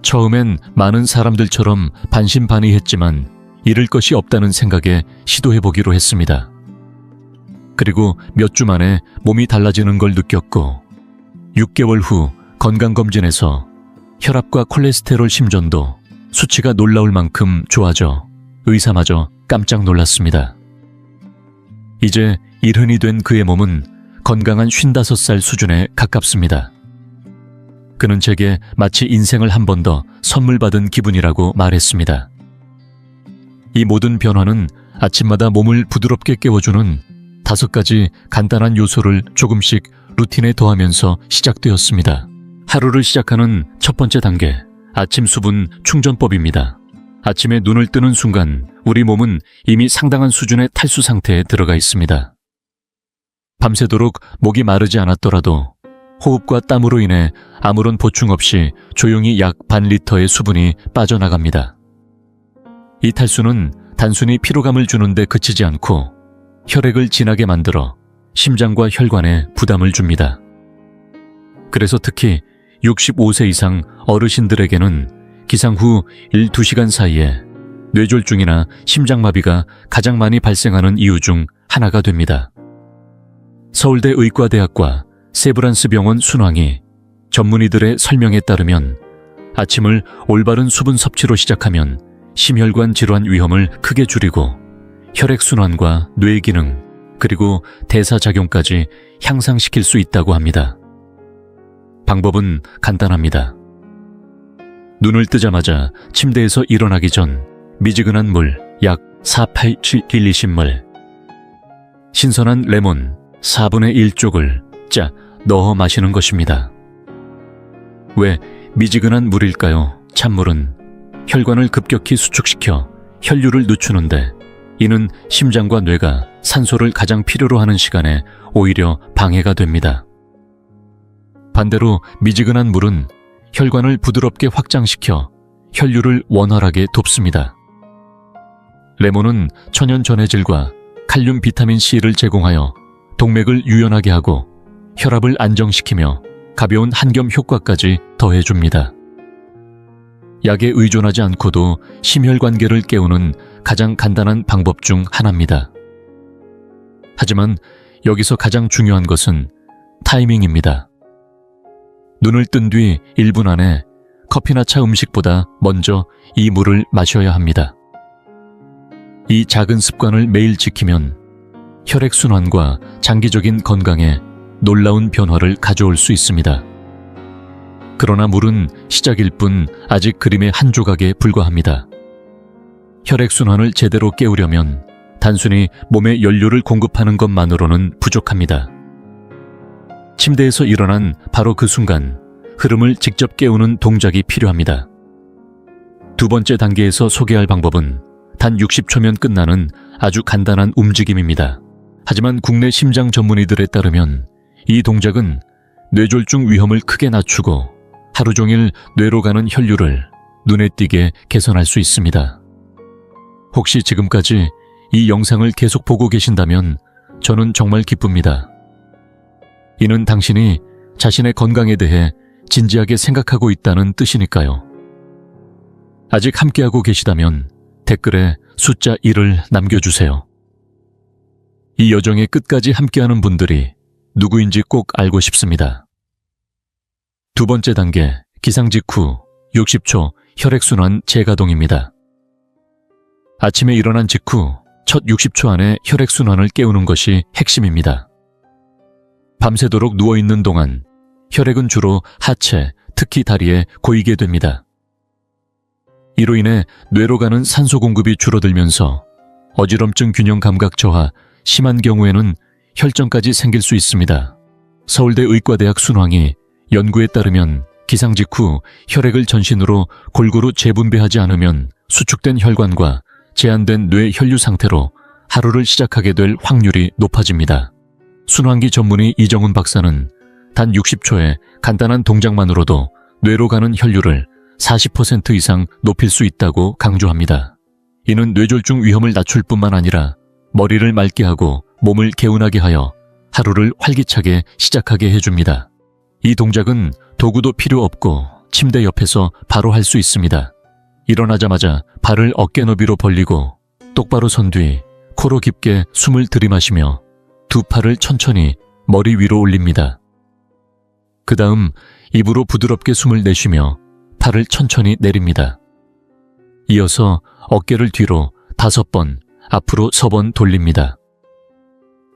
처음엔 많은 사람들처럼 반신반의했지만 잃을 것이 없다는 생각에 시도해보기로 했습니다. 그리고 몇 주 만에 몸이 달라지는 걸 느꼈고 6개월 후 건강검진에서 혈압과 콜레스테롤 심전도 수치가 놀라울 만큼 좋아져 의사마저 깜짝 놀랐습니다. 이제 일흔이 된 그의 몸은 건강한 55살 수준에 가깝습니다. 그는 제게 마치 인생을 한 번 더 선물 받은 기분이라고 말했습니다. 이 모든 변화는 아침마다 몸을 부드럽게 깨워주는 5가지 간단한 요소를 조금씩 루틴에 더하면서 시작되었습니다. 하루를 시작하는 첫 번째 단계, 아침 수분 충전법입니다. 아침에 눈을 뜨는 순간 우리 몸은 이미 상당한 수준의 탈수 상태에 들어가 있습니다. 밤새도록 목이 마르지 않았더라도 호흡과 땀으로 인해 아무런 보충 없이 조용히 약 반 리터의 수분이 빠져나갑니다. 이 탈수는 단순히 피로감을 주는데 그치지 않고 혈액을 진하게 만들어 심장과 혈관에 부담을 줍니다. 그래서 특히 65세 이상 어르신들에게는 기상 후 1-2시간 사이에 뇌졸중이나 심장마비가 가장 많이 발생하는 이유 중 하나가 됩니다. 서울대 의과대학과 세브란스 병원 순왕이 전문의들의 설명에 따르면 아침을 올바른 수분 섭취로 시작하면 심혈관 질환 위험을 크게 줄이고 혈액순환과 뇌 기능, 그리고 대사작용까지 향상시킬 수 있다고 합니다. 방법은 간단합니다. 눈을 뜨자마자 침대에서 일어나기 전 미지근한 물 약 4-8-7-1-20ml, 신선한 레몬 4분의 1쪽을 짜 넣어 마시는 것입니다. 왜 미지근한 물일까요? 찬물은 혈관을 급격히 수축시켜 혈류를 늦추는데 이는 심장과 뇌가 산소를 가장 필요로 하는 시간에 오히려 방해가 됩니다. 반대로 미지근한 물은 혈관을 부드럽게 확장시켜 혈류를 원활하게 돕습니다. 레몬은 천연 전해질과 칼륨 비타민 C를 제공하여 동맥을 유연하게 하고 혈압을 안정시키며 가벼운 한겸 효과까지 더해줍니다. 약에 의존하지 않고도 심혈관계를 깨우는 가장 간단한 방법 중 하나입니다. 하지만 여기서 가장 중요한 것은 타이밍입니다. 눈을 뜬 뒤 1분 안에 커피나 차 음식보다 먼저 이 물을 마셔야 합니다. 이 작은 습관을 매일 지키면 혈액순환과 장기적인 건강에 놀라운 변화를 가져올 수 있습니다. 그러나 물은 시작일 뿐 아직 그림의 한 조각에 불과합니다. 혈액순환을 제대로 깨우려면 단순히 몸에 연료를 공급하는 것만으로는 부족합니다. 침대에서 일어난 바로 그 순간 흐름을 직접 깨우는 동작이 필요합니다. 두 번째 단계에서 소개할 방법은 단 60초면 끝나는 아주 간단한 움직임입니다. 하지만 국내 심장 전문의들에 따르면 이 동작은 뇌졸중 위험을 크게 낮추고 하루 종일 뇌로 가는 혈류를 눈에 띄게 개선할 수 있습니다. 혹시 지금까지 이 영상을 계속 보고 계신다면 저는 정말 기쁩니다. 이는 당신이 자신의 건강에 대해 진지하게 생각하고 있다는 뜻이니까요. 아직 함께하고 계시다면 댓글에 숫자 1을 남겨주세요. 이 여정의 끝까지 함께하는 분들이 누구인지 꼭 알고 싶습니다. 두 번째 단계, 기상 직후 60초 혈액순환 재가동입니다. 아침에 일어난 직후 첫 60초 안에 혈액순환을 깨우는 것이 핵심입니다. 밤새도록 누워있는 동안 혈액은 주로 하체, 특히 다리에 고이게 됩니다. 이로 인해 뇌로 가는 산소 공급이 줄어들면서 어지럼증 균형 감각 저하, 심한 경우에는 혈전까지 생길 수 있습니다. 서울대 의과대학 순황이 연구에 따르면 기상 직후 혈액을 전신으로 골고루 재분배하지 않으면 수축된 혈관과 제한된 뇌 혈류 상태로 하루를 시작하게 될 확률이 높아집니다. 순환기 전문의 이정훈 박사는 단 60초의 간단한 동작만으로도 뇌로 가는 혈류를 40% 이상 높일 수 있다고 강조합니다. 이는 뇌졸중 위험을 낮출 뿐만 아니라 머리를 맑게 하고 몸을 개운하게 하여 하루를 활기차게 시작하게 해줍니다. 이 동작은 도구도 필요 없고 침대 옆에서 바로 할 수 있습니다. 일어나자마자 발을 어깨 너비로 벌리고 똑바로 선 뒤 코로 깊게 숨을 들이마시며 두 팔을 천천히 머리 위로 올립니다. 그 다음 입으로 부드럽게 숨을 내쉬며 팔을 천천히 내립니다. 이어서 어깨를 뒤로 5번, 앞으로 3번 돌립니다.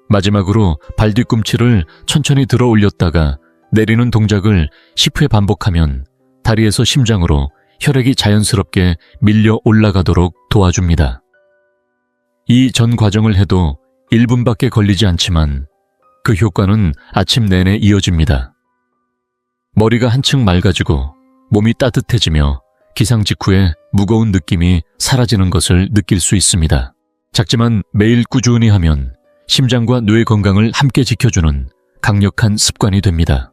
마지막으로 발 뒤꿈치를 천천히 들어 올렸다가 내리는 동작을 10회 반복하면 다리에서 심장으로 혈액이 자연스럽게 밀려 올라가도록 도와줍니다. 이 전 과정을 해도 1분밖에 걸리지 않지만 그 효과는 아침 내내 이어집니다. 머리가 한층 맑아지고 몸이 따뜻해지며 기상 직후에 무거운 느낌이 사라지는 것을 느낄 수 있습니다. 작지만 매일 꾸준히 하면 심장과 뇌 건강을 함께 지켜주는 강력한 습관이 됩니다.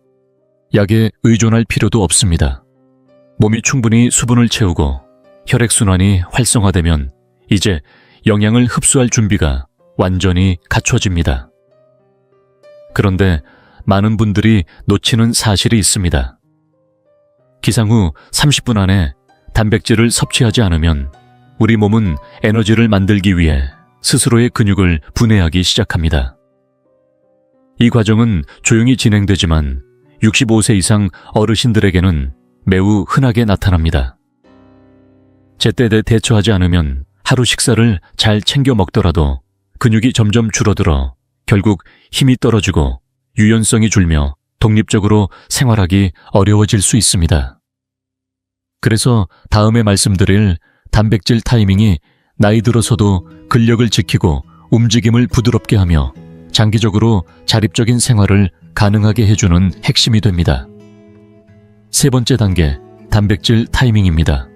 약에 의존할 필요도 없습니다. 몸이 충분히 수분을 채우고 혈액순환이 활성화되면 이제 영양을 흡수할 준비가 완전히 갖춰집니다. 그런데 많은 분들이 놓치는 사실이 있습니다. 기상 후 30분 안에 단백질을 섭취하지 않으면 우리 몸은 에너지를 만들기 위해 스스로의 근육을 분해하기 시작합니다. 이 과정은 조용히 진행되지만 65세 이상 어르신들에게는 매우 흔하게 나타납니다. 제때 대처하지 않으면 하루 식사를 잘 챙겨 먹더라도 근육이 점점 줄어들어 결국 힘이 떨어지고 유연성이 줄며 독립적으로 생활하기 어려워질 수 있습니다. 그래서 다음에 말씀드릴 단백질 타이밍이 나이 들어서도 근력을 지키고 움직임을 부드럽게 하며 장기적으로 자립적인 생활을 가능하게 해주는 핵심이 됩니다. 세 번째 단계, 단백질 타이밍입니다.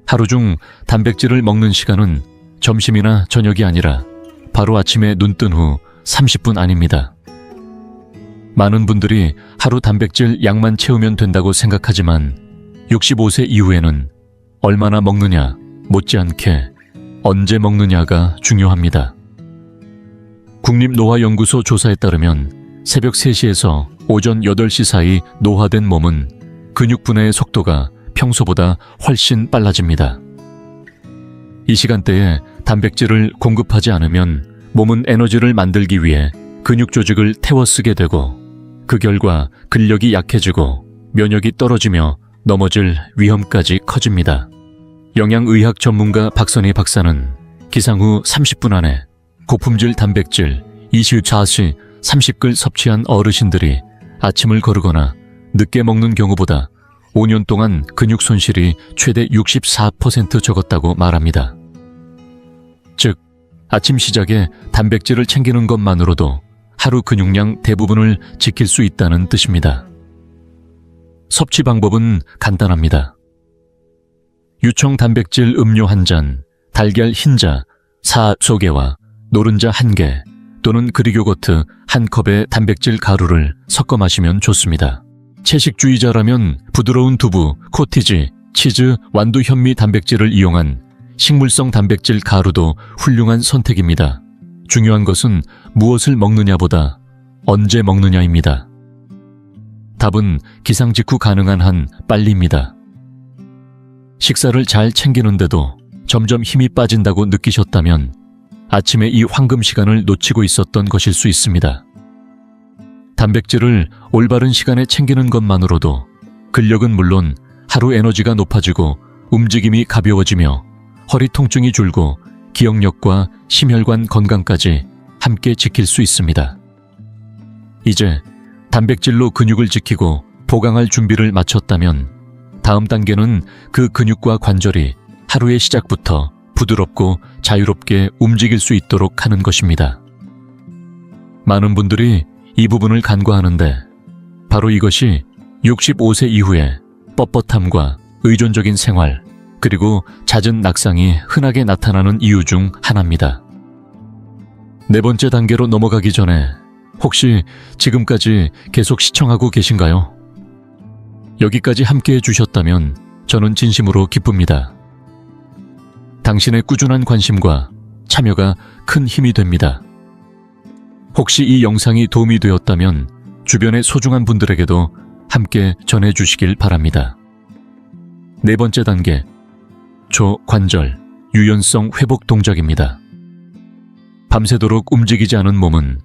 하루 중 단백질을 먹는 시간은 점심이나 저녁이 아니라 바로 아침에 눈 뜬 후 30분 안입니다. 많은 분들이 하루 단백질 양만 채우면 된다고 생각하지만 65세 이후에는 얼마나 먹느냐, 못지않게 언제 먹느냐가 중요합니다. 국립노화연구소 조사에 따르면 새벽 3시에서 오전 8시 사이 노화된 몸은 근육 분해의 속도가 평소보다 훨씬 빨라집니다. 이 시간대에 단백질을 공급하지 않으면 몸은 에너지를 만들기 위해 근육 조직을 태워 쓰게 되고 그 결과 근력이 약해지고 면역이 떨어지며 넘어질 위험까지 커집니다. 영양의학 전문가 박선희 박사는 기상 후 30분 안에 고품질 단백질 24시 30글 섭취한 어르신들이 아침을 거르거나 늦게 먹는 경우보다 5년 동안 근육 손실이 최대 64% 적었다고 말합니다. 즉, 아침 시작에 단백질을 챙기는 것만으로도 하루 근육량 대부분을 지킬 수 있다는 뜻입니다. 섭취 방법은 간단합니다. 유청 단백질 음료 1잔, 달걀 흰자, 사소개와 노른자 1개 또는 그릭요거트 1컵의 단백질 가루를 섞어 마시면 좋습니다. 채식주의자라면 부드러운 두부, 코티지, 치즈, 완두 현미 단백질을 이용한 식물성 단백질 가루도 훌륭한 선택입니다. 중요한 것은 무엇을 먹느냐보다 언제 먹느냐입니다. 답은 기상 직후 가능한 한 빨리입니다. 식사를 잘 챙기는데도 점점 힘이 빠진다고 느끼셨다면 아침에 이 황금 시간을 놓치고 있었던 것일 수 있습니다. 단백질을 올바른 시간에 챙기는 것만으로도 근력은 물론 하루 에너지가 높아지고 움직임이 가벼워지며 허리 통증이 줄고 기억력과 심혈관 건강까지 함께 지킬 수 있습니다. 이제 단백질로 근육을 지키고 보강할 준비를 마쳤다면 다음 단계는 그 근육과 관절이 하루의 시작부터 부드럽고 자유롭게 움직일 수 있도록 하는 것입니다. 많은 분들이 이 부분을 간과하는데 바로 이것이 65세 이후에 뻣뻣함과 의존적인 생활 그리고 잦은 낙상이 흔하게 나타나는 이유 중 하나입니다. 네 번째 단계로 넘어가기 전에 혹시 지금까지 계속 시청하고 계신가요? 여기까지 함께해 주셨다면 저는 진심으로 기쁩니다. 당신의 꾸준한 관심과 참여가 큰 힘이 됩니다. 혹시 이 영상이 도움이 되었다면 주변의 소중한 분들에게도 함께 전해주시길 바랍니다. 네 번째 단계, 조관절, 유연성 회복 동작입니다. 밤새도록 움직이지 않은 몸은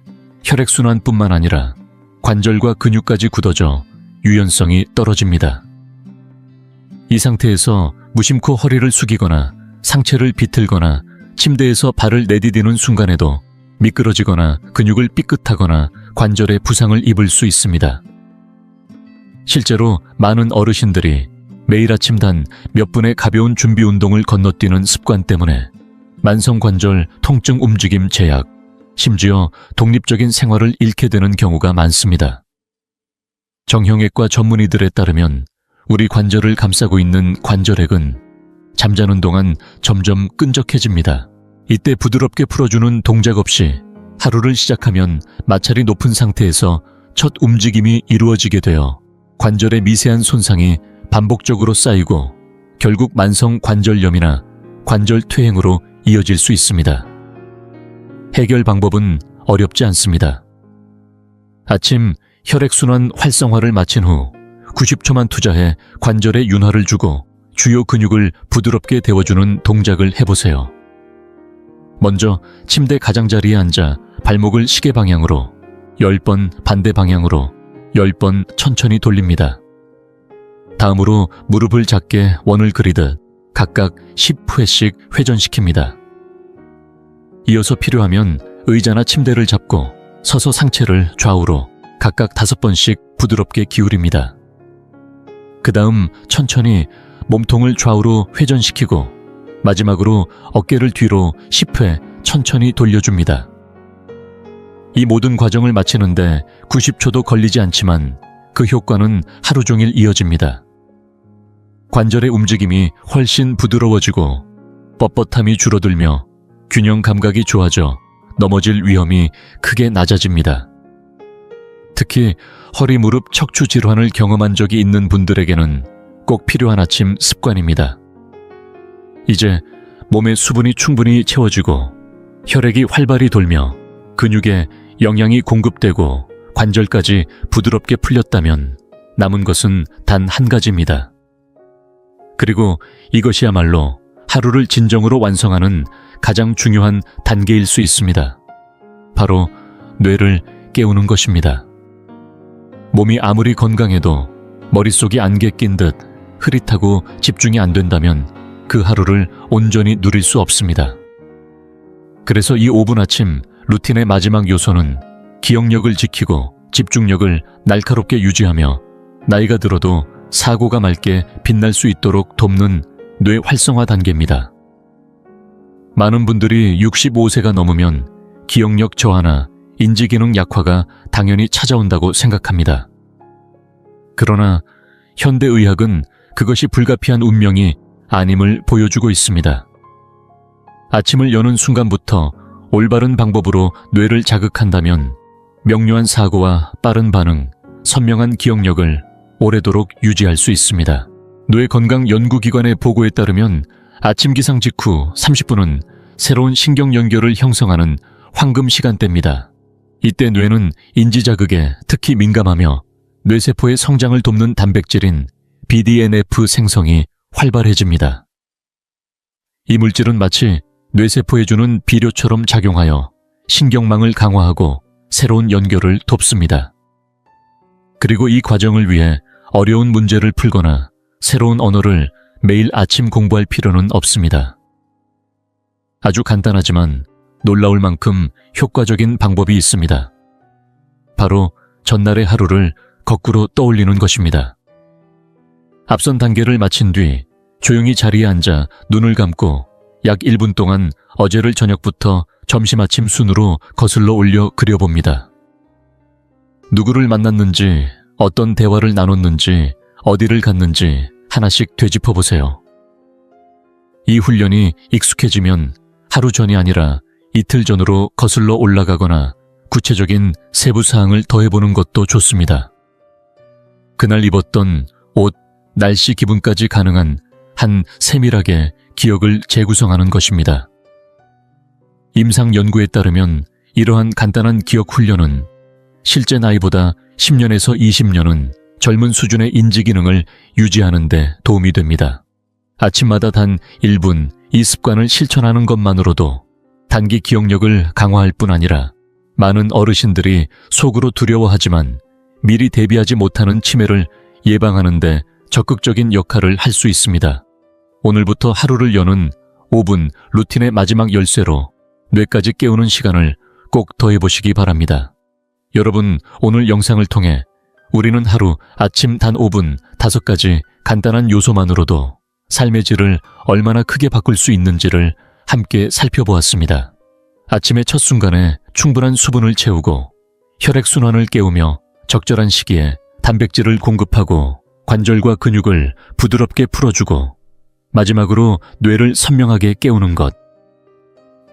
혈액순환뿐만 아니라 관절과 근육까지 굳어져 유연성이 떨어집니다. 이 상태에서 무심코 허리를 숙이거나 상체를 비틀거나 침대에서 발을 내디디는 순간에도 미끄러지거나 근육을 삐끗하거나 관절에 부상을 입을 수 있습니다. 실제로 많은 어르신들이 매일 아침 단 몇 분의 가벼운 준비 운동을 건너뛰는 습관 때문에 만성관절 통증 움직임 제약, 심지어 독립적인 생활을 잃게 되는 경우가 많습니다. 정형외과 전문의들에 따르면 우리 관절을 감싸고 있는 관절액은 잠자는 동안 점점 끈적해집니다. 이때 부드럽게 풀어주는 동작 없이 하루를 시작하면 마찰이 높은 상태에서 첫 움직임이 이루어지게 되어 관절의 미세한 손상이 반복적으로 쌓이고 결국 만성 관절염이나 관절 퇴행으로 이어질 수 있습니다. 해결 방법은 어렵지 않습니다. 아침 혈액순환 활성화를 마친 후 90초만 투자해 관절에 윤활을 주고 주요 근육을 부드럽게 데워주는 동작을 해보세요. 먼저 침대 가장자리에 앉아 발목을 시계 방향으로 10번 반대 방향으로 10번 천천히 돌립니다. 다음으로 무릎을 작게 원을 그리듯 각각 10회씩 회전시킵니다. 이어서 필요하면 의자나 침대를 잡고 서서 상체를 좌우로 각각 5번씩 부드럽게 기울입니다. 그 다음 천천히 몸통을 좌우로 회전시키고 마지막으로 어깨를 뒤로 10회 천천히 돌려줍니다. 이 모든 과정을 마치는데 90초도 걸리지 않지만 그 효과는 하루 종일 이어집니다. 관절의 움직임이 훨씬 부드러워지고 뻣뻣함이 줄어들며 균형 감각이 좋아져 넘어질 위험이 크게 낮아집니다. 특히 허리, 무릎, 척추 질환을 경험한 적이 있는 분들에게는 꼭 필요한 아침 습관입니다. 이제 몸의 수분이 충분히 채워지고 혈액이 활발히 돌며 근육에 영양이 공급되고 관절까지 부드럽게 풀렸다면 남은 것은 단 한 가지입니다. 그리고 이것이야말로 하루를 진정으로 완성하는 가장 중요한 단계일 수 있습니다. 바로 뇌를 깨우는 것입니다. 몸이 아무리 건강해도 머릿속이 안개 낀 듯 흐릿하고 집중이 안 된다면 그 하루를 온전히 누릴 수 없습니다. 그래서 이 5분 아침 루틴의 마지막 요소는 기억력을 지키고 집중력을 날카롭게 유지하며 나이가 들어도 사고가 맑게 빛날 수 있도록 돕는 뇌 활성화 단계입니다. 많은 분들이 65세가 넘으면 기억력 저하나 인지기능 약화가 당연히 찾아온다고 생각합니다. 그러나 현대의학은 그것이 불가피한 운명이 아님을 보여주고 있습니다. 아침을 여는 순간부터 올바른 방법으로 뇌를 자극한다면 명료한 사고와 빠른 반응, 선명한 기억력을 오래도록 유지할 수 있습니다. 뇌건강연구기관의 보고에 따르면 아침 기상 직후 30분은 새로운 신경 연결을 형성하는 황금 시간대입니다. 이때 뇌는 인지 자극에 특히 민감하며 뇌세포의 성장을 돕는 단백질인 BDNF 생성이 활발해집니다. 이 물질은 마치 뇌세포에 주는 비료처럼 작용하여 신경망을 강화하고 새로운 연결을 돕습니다. 그리고 이 과정을 위해 어려운 문제를 풀거나 새로운 언어를 매일 아침 공부할 필요는 없습니다. 아주 간단하지만 놀라울 만큼 효과적인 방법이 있습니다. 바로 전날의 하루를 거꾸로 떠올리는 것입니다. 앞선 단계를 마친 뒤 조용히 자리에 앉아 눈을 감고 약 1분 동안 어제를 저녁부터 점심 아침 순으로 거슬러 올려 그려봅니다. 누구를 만났는지, 어떤 대화를 나눴는지, 어디를 갔는지 하나씩 되짚어보세요. 이 훈련이 익숙해지면 하루 전이 아니라 이틀 전으로 거슬러 올라가거나 구체적인 세부 사항을 더해보는 것도 좋습니다. 그날 입었던 옷, 날씨 기분까지 가능한 한 세밀하게 기억을 재구성하는 것입니다. 임상 연구에 따르면 이러한 간단한 기억 훈련은 실제 나이보다 10년에서 20년은 젊은 수준의 인지 기능을 유지하는 데 도움이 됩니다. 아침마다 단 1분 이 습관을 실천하는 것만으로도 단기 기억력을 강화할 뿐 아니라 많은 어르신들이 속으로 두려워하지만 미리 대비하지 못하는 치매를 예방하는 데 적극적인 역할을 할 수 있습니다. 오늘부터 하루를 여는 5분 루틴의 마지막 열쇠로 뇌까지 깨우는 시간을 꼭 더해보시기 바랍니다. 여러분, 오늘 영상을 통해 우리는 하루 아침 단 5분 5가지 간단한 요소만으로도 삶의 질을 얼마나 크게 바꿀 수 있는지를 함께 살펴보았습니다. 아침의 첫 순간에 충분한 수분을 채우고 혈액순환을 깨우며 적절한 시기에 단백질을 공급하고 관절과 근육을 부드럽게 풀어주고 마지막으로 뇌를 선명하게 깨우는 것.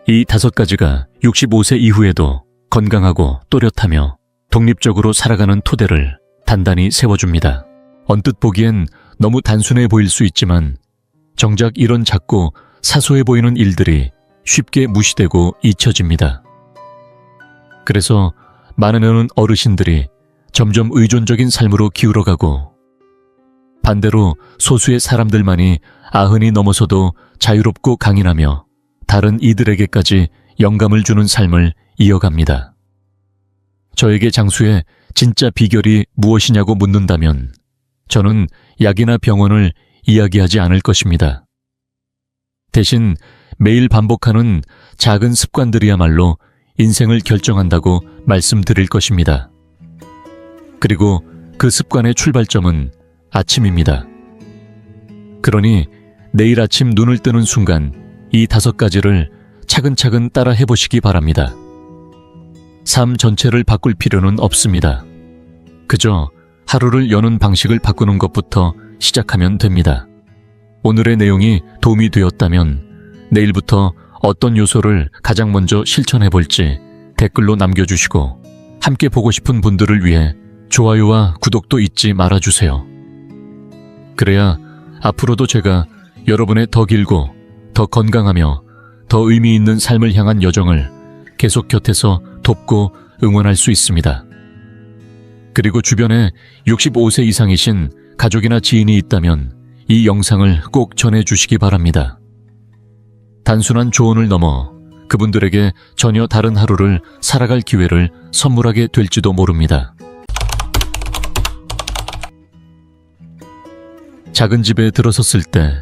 이 5가지가 65세 이후에도 건강하고 또렷하며 독립적으로 살아가는 토대를 단단히 세워줍니다. 언뜻 보기엔 너무 단순해 보일 수 있지만 정작 이런 작고 사소해 보이는 일들이 쉽게 무시되고 잊혀집니다. 그래서 많은 어르신들이 점점 의존적인 삶으로 기울어가고 반대로 소수의 사람들만이 90이 넘어서도 자유롭고 강인하며 다른 이들에게까지 영감을 주는 삶을 이어갑니다. 저에게 장수의 진짜 비결이 무엇이냐고 묻는다면 저는 약이나 병원을 이야기하지 않을 것입니다. 대신 매일 반복하는 작은 습관들이야말로 인생을 결정한다고 말씀드릴 것입니다. 그리고 그 습관의 출발점은 아침입니다. 그러니 내일 아침 눈을 뜨는 순간 이 5가지를 차근차근 따라 해보시기 바랍니다. 삶 전체를 바꿀 필요는 없습니다. 그저 하루를 여는 방식을 바꾸는 것부터 시작하면 됩니다. 오늘의 내용이 도움이 되었다면 내일부터 어떤 요소를 가장 먼저 실천해 볼지 댓글로 남겨주시고 함께 보고 싶은 분들을 위해 좋아요와 구독도 잊지 말아주세요. 그래야 앞으로도 제가 여러분의 더 길고 더 건강하며 더 의미 있는 삶을 향한 여정을 계속 곁에서 돕고 응원할 수 있습니다. 그리고 주변에 65세 이상이신 가족이나 지인이 있다면 이 영상을 꼭 전해주시기 바랍니다. 단순한 조언을 넘어 그분들에게 전혀 다른 하루를 살아갈 기회를 선물하게 될지도 모릅니다. 작은 집에 들어섰을 때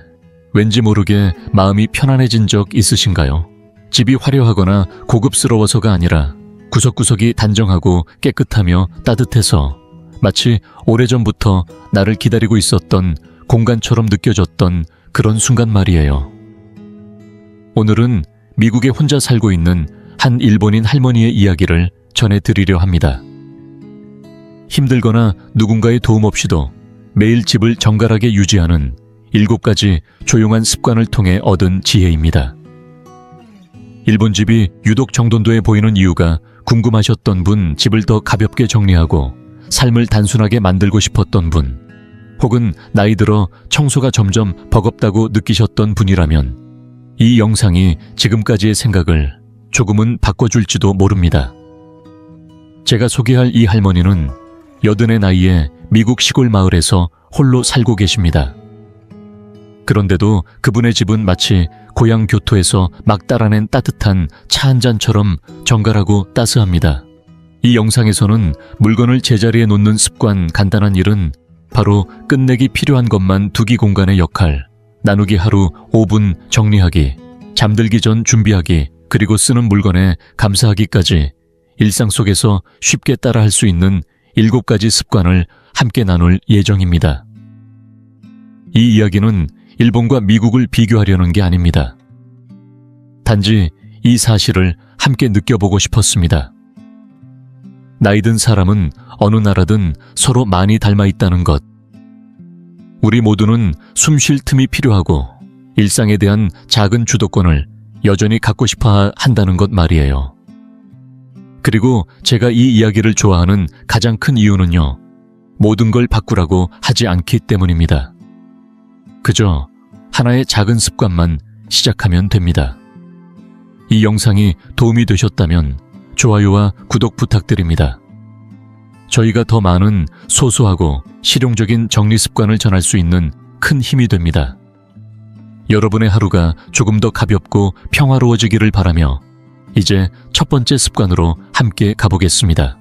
왠지 모르게 마음이 편안해진 적 있으신가요? 집이 화려하거나 고급스러워서가 아니라 구석구석이 단정하고 깨끗하며 따뜻해서 마치 오래전부터 나를 기다리고 있었던 공간처럼 느껴졌던 그런 순간 말이에요. 오늘은 미국에 혼자 살고 있는 한 일본인 할머니의 이야기를 전해드리려 합니다. 힘들거나 누군가의 도움 없이도 매일 집을 정갈하게 유지하는 7가지 조용한 습관을 통해 얻은 지혜입니다. 일본 집이 유독 정돈도해 보이는 이유가 궁금하셨던 분, 집을 더 가볍게 정리하고 삶을 단순하게 만들고 싶었던 분, 혹은 나이 들어 청소가 점점 버겁다고 느끼셨던 분이라면 이 영상이 지금까지의 생각을 조금은 바꿔줄지도 모릅니다. 제가 소개할 이 할머니는 80의 나이에 미국 시골 마을에서 홀로 살고 계십니다. 그런데도 그분의 집은 마치 고향 교토에서 막 따라낸 따뜻한 차 한 잔처럼 정갈하고 따스합니다. 이 영상에서는 물건을 제자리에 놓는 습관, 간단한 일은 바로 끝내기 필요한 것만 두기 공간의 역할, 나누기 하루 5분 정리하기, 잠들기 전 준비하기, 그리고 쓰는 물건에 감사하기까지 일상 속에서 쉽게 따라할 수 있는 7가지 습관을 함께 나눌 예정입니다. 이 이야기는 일본과 미국을 비교하려는 게 아닙니다. 단지 이 사실을 함께 느껴보고 싶었습니다. 나이 든 사람은 어느 나라든 서로 많이 닮아 있다는 것. 우리 모두는 숨 쉴 틈이 필요하고 일상에 대한 작은 주도권을 여전히 갖고 싶어 한다는 것 말이에요. 그리고 제가 이 이야기를 좋아하는 가장 큰 이유는요, 모든 걸 바꾸라고 하지 않기 때문입니다. 그저 하나의 작은 습관만 시작하면 됩니다. 이 영상이 도움이 되셨다면 좋아요와 구독 부탁드립니다. 저희가 더 많은 소소하고 실용적인 정리 습관을 전할 수 있는 큰 힘이 됩니다. 여러분의 하루가 조금 더 가볍고 평화로워지기를 바라며 이제 첫 번째 습관으로 함께 가보겠습니다.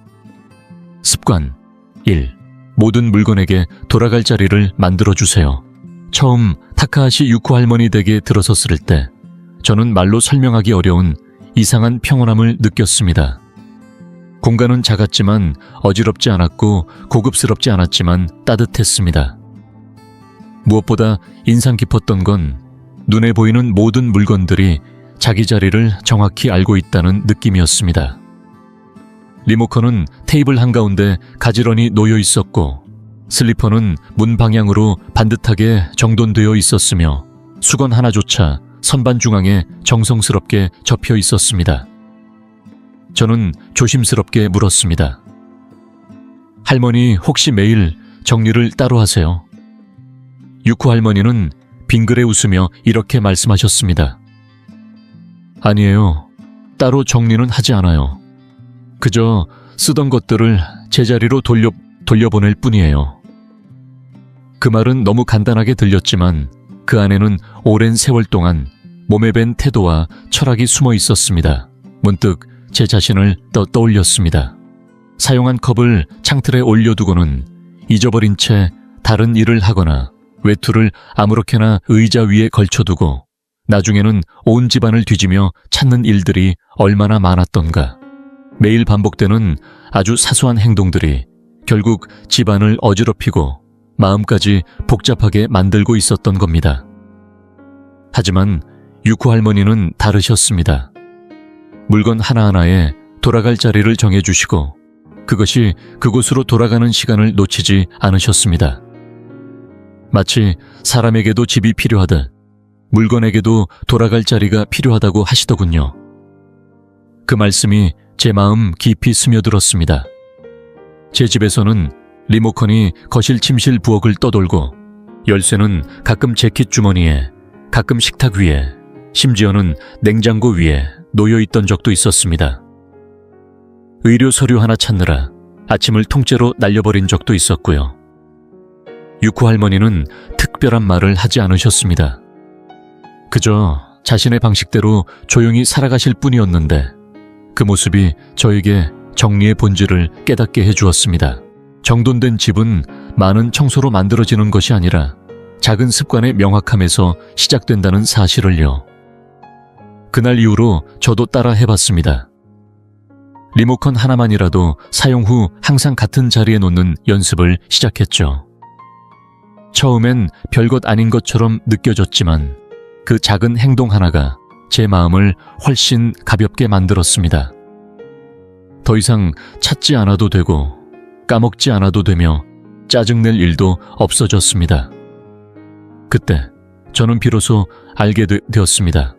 습관 1. 모든 물건에게 돌아갈 자리를 만들어주세요. 처음 타카하시 유코 할머니 댁에 들어섰을 때 저는 말로 설명하기 어려운 이상한 평온함을 느꼈습니다. 공간은 작았지만 어지럽지 않았고 고급스럽지 않았지만 따뜻했습니다. 무엇보다 인상 깊었던 건 눈에 보이는 모든 물건들이 자기 자리를 정확히 알고 있다는 느낌이었습니다. 리모컨은 테이블 한가운데 가지런히 놓여 있었고 슬리퍼는 문 방향으로 반듯하게 정돈되어 있었으며 수건 하나조차 선반 중앙에 정성스럽게 접혀 있었습니다. 저는 조심스럽게 물었습니다. 할머니, 혹시 매일 정리를 따로 하세요? 유코 할머니는 빙그레 웃으며 이렇게 말씀하셨습니다. 아니에요. 따로 정리는 하지 않아요. 그저 쓰던 것들을 제자리로 돌려보낼 뿐이에요. 그 말은 너무 간단하게 들렸지만 그 안에는 오랜 세월 동안 몸에 밴 태도와 철학이 숨어 있었습니다. 문득 제 자신을 떠올렸습니다. 사용한 컵을 창틀에 올려두고는 잊어버린 채 다른 일을 하거나 외투를 아무렇게나 의자 위에 걸쳐두고 나중에는 온 집안을 뒤지며 찾는 일들이 얼마나 많았던가. 매일 반복되는 아주 사소한 행동들이 결국 집안을 어지럽히고 마음까지 복잡하게 만들고 있었던 겁니다. 하지만 유코 할머니는 다르셨습니다. 물건 하나하나에 돌아갈 자리를 정해주시고 그것이 그곳으로 돌아가는 시간을 놓치지 않으셨습니다. 마치 사람에게도 집이 필요하듯 물건에게도 돌아갈 자리가 필요하다고 하시더군요. 그 말씀이 제 마음 깊이 스며들었습니다. 제 집에서는 리모컨이 거실 침실 부엌을 떠돌고 열쇠는 가끔 재킷 주머니에, 가끔 식탁 위에, 심지어는 냉장고 위에 놓여있던 적도 있었습니다. 의료 서류 하나 찾느라 아침을 통째로 날려버린 적도 있었고요. 유코 할머니는 특별한 말을 하지 않으셨습니다. 그저 자신의 방식대로 조용히 살아가실 뿐이었는데 그 모습이 저에게 정리의 본질을 깨닫게 해주었습니다. 정돈된 집은 많은 청소로 만들어지는 것이 아니라 작은 습관의 명확함에서 시작된다는 사실을요. 그날 이후로 저도 따라 해봤습니다. 리모컨 하나만이라도 사용 후 항상 같은 자리에 놓는 연습을 시작했죠. 처음엔 별것 아닌 것처럼 느껴졌지만 그 작은 행동 하나가 제 마음을 훨씬 가볍게 만들었습니다. 더 이상 찾지 않아도 되고 까먹지 않아도 되며 짜증낼 일도 없어졌습니다. 그때 저는 비로소 알게 되었습니다.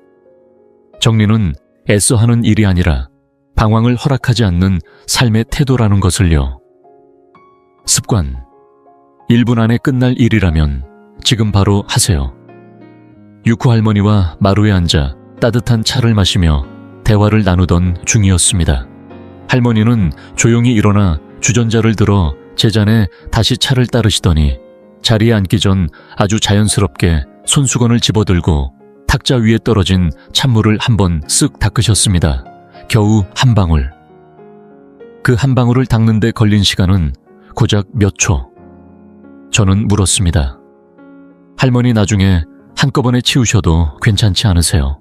정리는 애써 하는 일이 아니라 방황을 허락하지 않는 삶의 태도라는 것을요. 습관. 1분 안에 끝날 일이라면 지금 바로 하세요. 유쿠 할머니와 마루에 앉아 따뜻한 차를 마시며 대화를 나누던 중이었습니다. 할머니는 조용히 일어나 주전자를 들어 제 잔에 다시 차를 따르시더니 자리에 앉기 전 아주 자연스럽게 손수건을 집어들고 탁자 위에 떨어진 찬물을 한번 쓱 닦으셨습니다. 겨우 한 방울. 그 한 방울을 닦는 데 걸린 시간은 고작 몇 초. 저는 물었습니다. 할머니 나중에 한꺼번에 치우셔도 괜찮지 않으세요?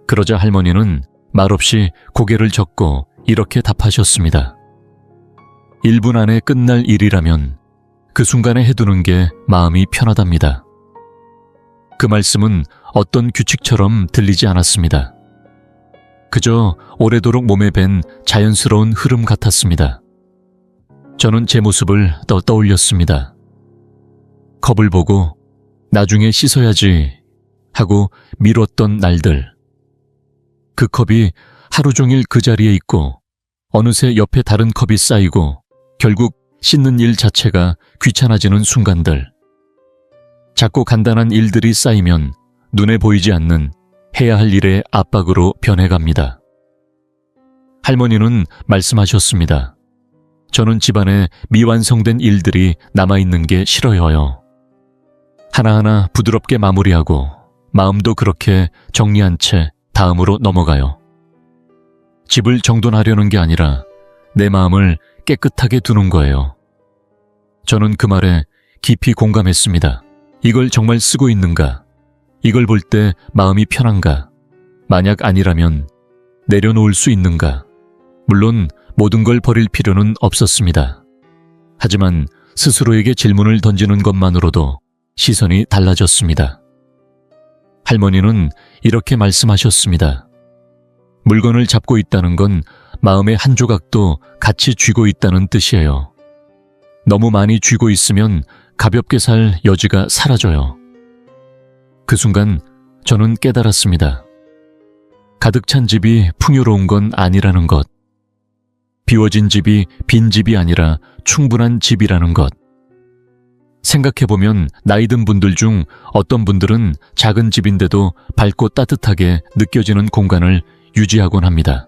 그러자 할머니는 말없이 고개를 젓고 이렇게 답하셨습니다. 1분 안에 끝날 일이라면 그 순간에 해두는 게 마음이 편하답니다. 그 말씀은 어떤 규칙처럼 들리지 않았습니다. 그저 오래도록 몸에 밴 자연스러운 흐름 같았습니다. 저는 제 모습을 떠올렸습니다. 컵을 보고 나중에 씻어야지 하고 미뤘던 날들. 그 컵이 하루 종일 그 자리에 있고 어느새 옆에 다른 컵이 쌓이고 결국 씻는 일 자체가 귀찮아지는 순간들. 작고 간단한 일들이 쌓이면 눈에 보이지 않는 해야 할 일의 압박으로 변해갑니다. 할머니는 말씀하셨습니다. 저는 집안에 미완성된 일들이 남아있는 게 싫어요. 하나하나 부드럽게 마무리하고 마음도 그렇게 정리한 채 다음으로 넘어가요. 집을 정돈하려는 게 아니라 내 마음을 깨끗하게 두는 거예요. 저는 그 말에 깊이 공감했습니다. 이걸 정말 쓰고 있는가? 이걸 볼 때 마음이 편한가? 만약 아니라면 내려놓을 수 있는가? 물론 모든 걸 버릴 필요는 없었습니다. 하지만 스스로에게 질문을 던지는 것만으로도 시선이 달라졌습니다. 할머니는 이렇게 말씀하셨습니다. 물건을 잡고 있다는 건 마음의 한 조각도 같이 쥐고 있다는 뜻이에요. 너무 많이 쥐고 있으면 가볍게 살 여지가 사라져요. 그 순간 저는 깨달았습니다. 가득 찬 집이 풍요로운 건 아니라는 것. 비워진 집이 빈 집이 아니라 충분한 집이라는 것. 생각해보면 나이 든 분들 중 어떤 분들은 작은 집인데도 밝고 따뜻하게 느껴지는 공간을 유지하곤 합니다.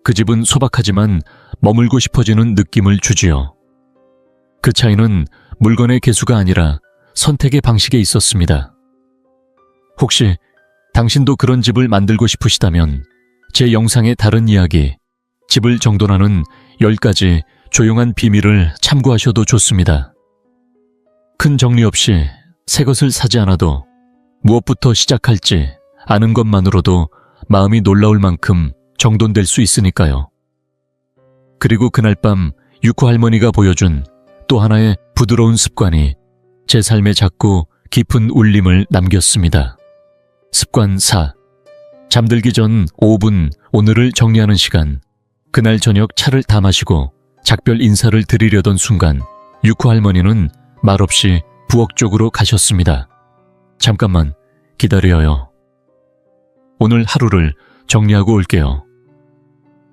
그 집은 소박하지만 머물고 싶어지는 느낌을 주지요. 그 차이는 물건의 개수가 아니라 선택의 방식에 있었습니다. 혹시 당신도 그런 집을 만들고 싶으시다면 제 영상의 다른 이야기, 집을 정돈하는 10가지 조용한 비밀을 참고하셔도 좋습니다. 큰 정리 없이 새 것을 사지 않아도 무엇부터 시작할지 아는 것만으로도 마음이 놀라울 만큼 정돈될 수 있으니까요. 그리고 그날 밤 유쿠 할머니가 보여준 또 하나의 부드러운 습관이 제 삶에 작고 깊은 울림을 남겼습니다. 습관 4. 잠들기 전 5분 오늘을 정리하는 시간. 그날 저녁 차를 다 마시고 작별 인사를 드리려던 순간 유쿠 할머니는 말없이 부엌 쪽으로 가셨습니다. 잠깐만 기다려요. 오늘 하루를 정리하고 올게요.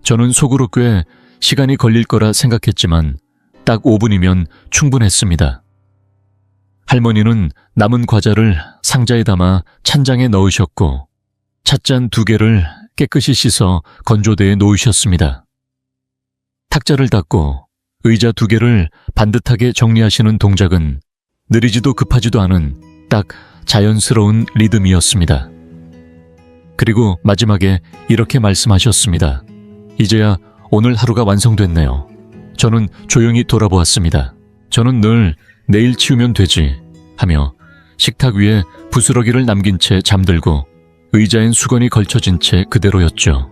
저는 속으로 꽤 시간이 걸릴 거라 생각했지만 딱 5분이면 충분했습니다. 할머니는 남은 과자를 상자에 담아 찬장에 넣으셨고 찻잔 2개를 깨끗이 씻어 건조대에 놓으셨습니다. 탁자를 닦고 의자 2개를 반듯하게 정리하시는 동작은 느리지도 급하지도 않은 딱 자연스러운 리듬이었습니다. 그리고 마지막에 이렇게 말씀하셨습니다. 이제야 오늘 하루가 완성됐네요. 저는 조용히 돌아보았습니다. 저는 늘 내일 치우면 되지 하며 식탁 위에 부스러기를 남긴 채 잠들고 의자엔 수건이 걸쳐진 채 그대로였죠.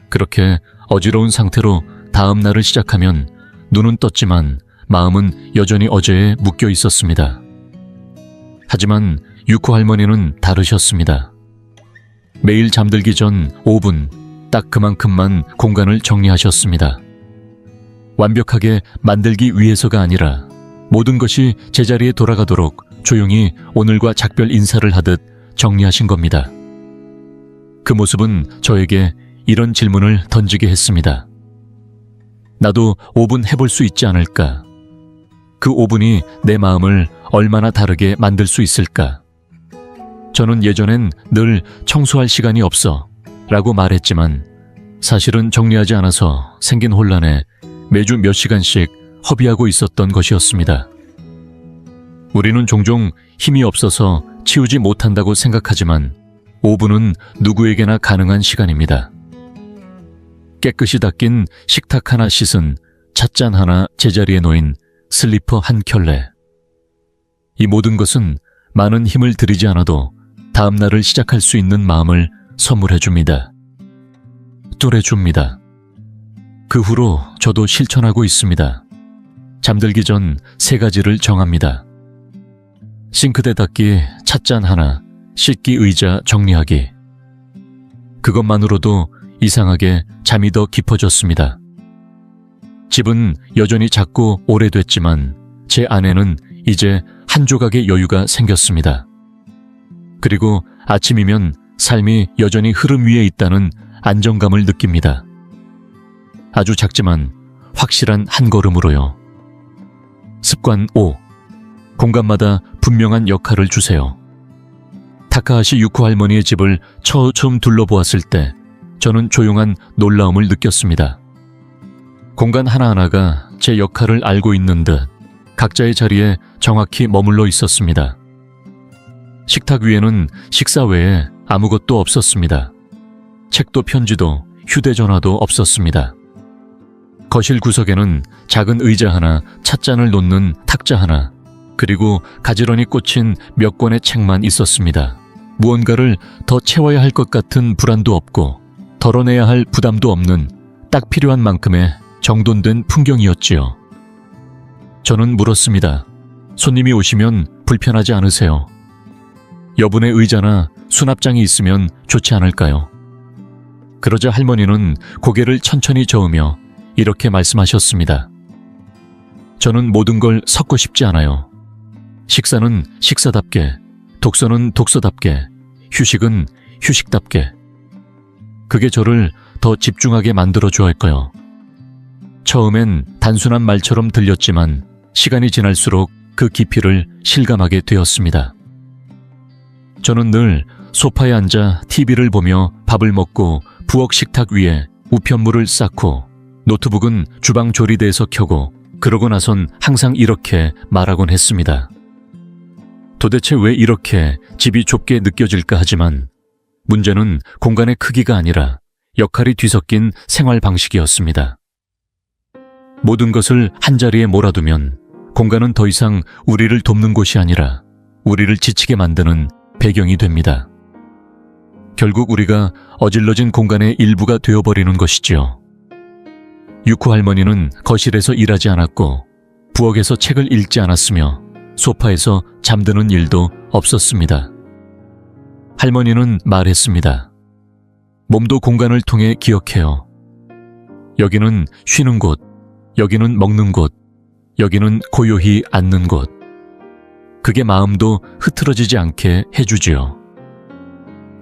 그렇게 어지러운 상태로 다음 날을 시작하면 눈은 떴지만 마음은 여전히 어제에 묶여 있었습니다. 하지만 유쿠 할머니는 다르셨습니다. 매일 잠들기 전 5분 딱 그만큼만 공간을 정리하셨습니다. 완벽하게 만들기 위해서가 아니라 모든 것이 제자리에 돌아가도록 조용히 오늘과 작별 인사를 하듯 정리하신 겁니다. 그 모습은 저에게 이런 질문을 던지게 했습니다. 나도 5분 해볼 수 있지 않을까? 그 5분이 내 마음을 얼마나 다르게 만들 수 있을까? 저는 예전엔 늘 청소할 시간이 없어 라고 말했지만 사실은 정리하지 않아서 생긴 혼란에 매주 몇 시간씩 허비하고 있었던 것이었습니다. 우리는 종종 힘이 없어서 치우지 못한다고 생각하지만 5분은 누구에게나 가능한 시간입니다. 깨끗이 닦인 식탁 하나 씻은 찻잔 하나 제자리에 놓인 슬리퍼 한 켤레. 이 모든 것은 많은 힘을 들이지 않아도 다음 날을 시작할 수 있는 마음을 선물해 줍니다. 뚜레 줍니다. 그 후로 저도 실천하고 있습니다. 잠들기 전 3가지를 정합니다. 싱크대 닦기, 찻잔 하나, 씻기 의자 정리하기. 그것만으로도 이상하게 잠이 더 깊어졌습니다. 집은 여전히 작고 오래됐지만 제 안에는 이제 한 조각의 여유가 생겼습니다. 그리고 아침이면 삶이 여전히 흐름 위에 있다는 안정감을 느낍니다. 아주 작지만 확실한 한 걸음으로요. 습관 5. 공간마다 분명한 역할을 주세요. 타카하시 유코 할머니의 집을 처음 둘러보았을 때 저는 조용한 놀라움을 느꼈습니다. 공간 하나하나가 제 역할을 알고 있는 듯 각자의 자리에 정확히 머물러 있었습니다. 식탁 위에는 식사 외에 아무것도 없었습니다. 책도 편지도 휴대전화도 없었습니다. 거실 구석에는 작은 의자 하나, 찻잔을 놓는 탁자 하나, 그리고 가지런히 꽂힌 몇 권의 책만 있었습니다. 무언가를 더 채워야 할 것 같은 불안도 없고 덜어내야 할 부담도 없는 딱 필요한 만큼의 정돈된 풍경이었지요. 저는 물었습니다. 손님이 오시면 불편하지 않으세요? 여분의 의자나 수납장이 있으면 좋지 않을까요? 그러자 할머니는 고개를 천천히 저으며 이렇게 말씀하셨습니다. 저는 모든 걸 섞고 싶지 않아요. 식사는 식사답게, 독서는 독서답게, 휴식은 휴식답게. 그게 저를 더 집중하게 만들어줘야 할 거요. 처음엔 단순한 말처럼 들렸지만 시간이 지날수록 그 깊이를 실감하게 되었습니다. 저는 늘 소파에 앉아 TV를 보며 밥을 먹고 부엌 식탁 위에 우편물을 쌓고 노트북은 주방 조리대에서 켜고 그러고 나선 항상 이렇게 말하곤 했습니다. 도대체 왜 이렇게 집이 좁게 느껴질까 하지만 문제는 공간의 크기가 아니라 역할이 뒤섞인 생활 방식이었습니다. 모든 것을 한자리에 몰아두면 공간은 더 이상 우리를 돕는 곳이 아니라 우리를 지치게 만드는 배경이 됩니다. 결국 우리가 어질러진 공간의 일부가 되어버리는 것이지요. 유코 할머니는 거실에서 일하지 않았고 부엌에서 책을 읽지 않았으며 소파에서 잠드는 일도 없었습니다. 할머니는 말했습니다. 몸도 공간을 통해 기억해요. 여기는 쉬는 곳, 여기는 먹는 곳, 여기는 고요히 앉는 곳. 그게 마음도 흐트러지지 않게 해주지요.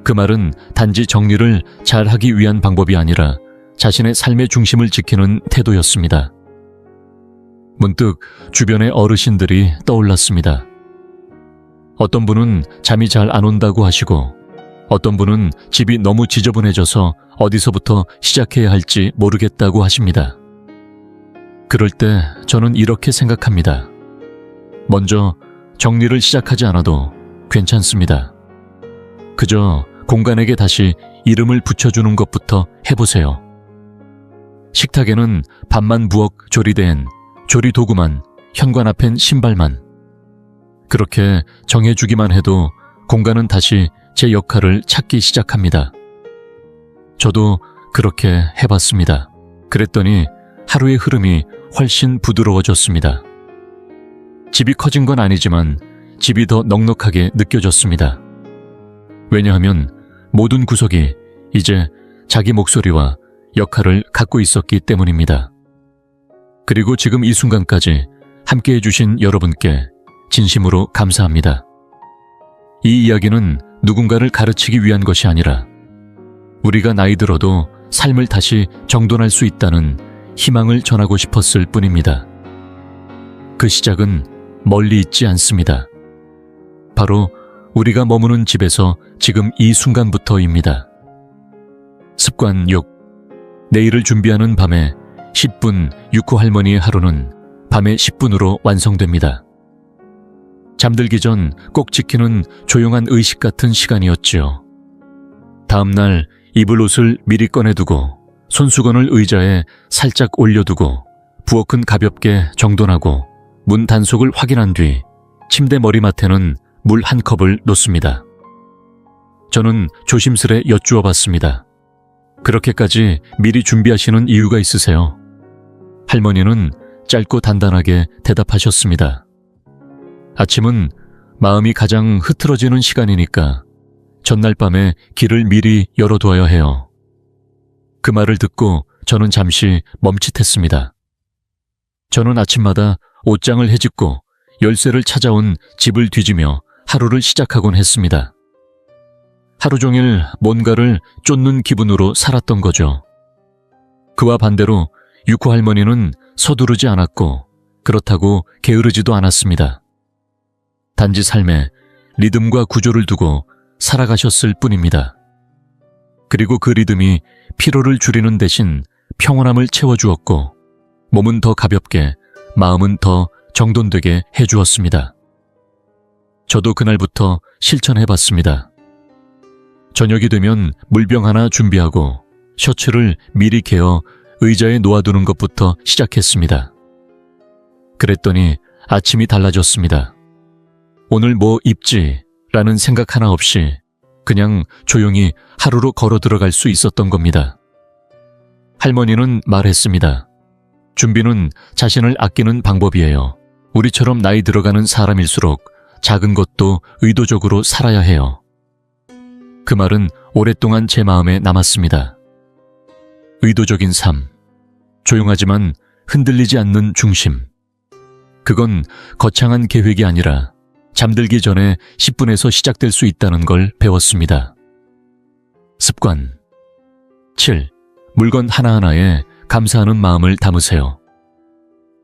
그 말은 단지 정리를 잘 하기 위한 방법이 아니라 자신의 삶의 중심을 지키는 태도였습니다. 문득 주변의 어르신들이 떠올랐습니다. 어떤 분은 잠이 잘 안 온다고 하시고 어떤 분은 집이 너무 지저분해져서 어디서부터 시작해야 할지 모르겠다고 하십니다. 그럴 때 저는 이렇게 생각합니다. 먼저 정리를 시작하지 않아도 괜찮습니다. 그저 공간에게 다시 이름을 붙여주는 것부터 해보세요. 식탁에는 밥만 부엌 조리대엔 조리도구만, 현관 앞엔 신발만. 그렇게 정해주기만 해도 공간은 다시 제 역할을 찾기 시작합니다. 저도 그렇게 해봤습니다. 그랬더니 하루의 흐름이 훨씬 부드러워졌습니다. 집이 커진 건 아니지만 집이 더 넉넉하게 느껴졌습니다. 왜냐하면 모든 구석이 이제 자기 목소리와 역할을 갖고 있었기 때문입니다. 그리고 지금 이 순간까지 함께 해주신 여러분께 진심으로 감사합니다. 이 이야기는 누군가를 가르치기 위한 것이 아니라 우리가 나이 들어도 삶을 다시 정돈할 수 있다는 희망을 전하고 싶었을 뿐입니다. 그 시작은 멀리 있지 않습니다. 바로 우리가 머무는 집에서 지금 이 순간부터입니다. 습관 6. 내일을 준비하는 밤에 10분 유쿠 할머니의 하루는 밤에 10분으로 완성됩니다. 잠들기 전 꼭 지키는 조용한 의식 같은 시간이었지요. 다음날 입을 옷을 미리 꺼내두고 손수건을 의자에 살짝 올려두고 부엌은 가볍게 정돈하고 문 단속을 확인한 뒤 침대 머리맡에는 물 한 컵을 놓습니다. 저는 조심스레 여쭈어 봤습니다. 그렇게까지 미리 준비하시는 이유가 있으세요? 할머니는 짧고 단단하게 대답하셨습니다. 아침은 마음이 가장 흐트러지는 시간이니까 전날 밤에 길을 미리 열어두어야 해요. 그 말을 듣고 저는 잠시 멈칫했습니다. 저는 아침마다 옷장을 헤집고 열쇠를 찾아온 집을 뒤지며 하루를 시작하곤 했습니다. 하루 종일 뭔가를 쫓는 기분으로 살았던 거죠. 그와 반대로 유쿠 할머니는 서두르지 않았고 그렇다고 게으르지도 않았습니다. 단지 삶에 리듬과 구조를 두고 살아가셨을 뿐입니다. 그리고 그 리듬이 피로를 줄이는 대신 평온함을 채워주었고 몸은 더 가볍게 마음은 더 정돈되게 해주었습니다. 저도 그날부터 실천해봤습니다. 저녁이 되면 물병 하나 준비하고 셔츠를 미리 개어 의자에 놓아두는 것부터 시작했습니다. 그랬더니 아침이 달라졌습니다. 오늘 뭐 입지? 라는 생각 하나 없이 그냥 조용히 하루로 걸어 들어갈 수 있었던 겁니다. 할머니는 말했습니다. 준비는 자신을 아끼는 방법이에요. 우리처럼 나이 들어가는 사람일수록 작은 것도 의도적으로 살아야 해요. 그 말은 오랫동안 제 마음에 남았습니다. 의도적인 삶, 조용하지만 흔들리지 않는 중심. 그건 거창한 계획이 아니라 잠들기 전에 10분에서 시작될 수 있다는 걸 배웠습니다. 습관 7. 물건 하나하나에 감사하는 마음을 담으세요.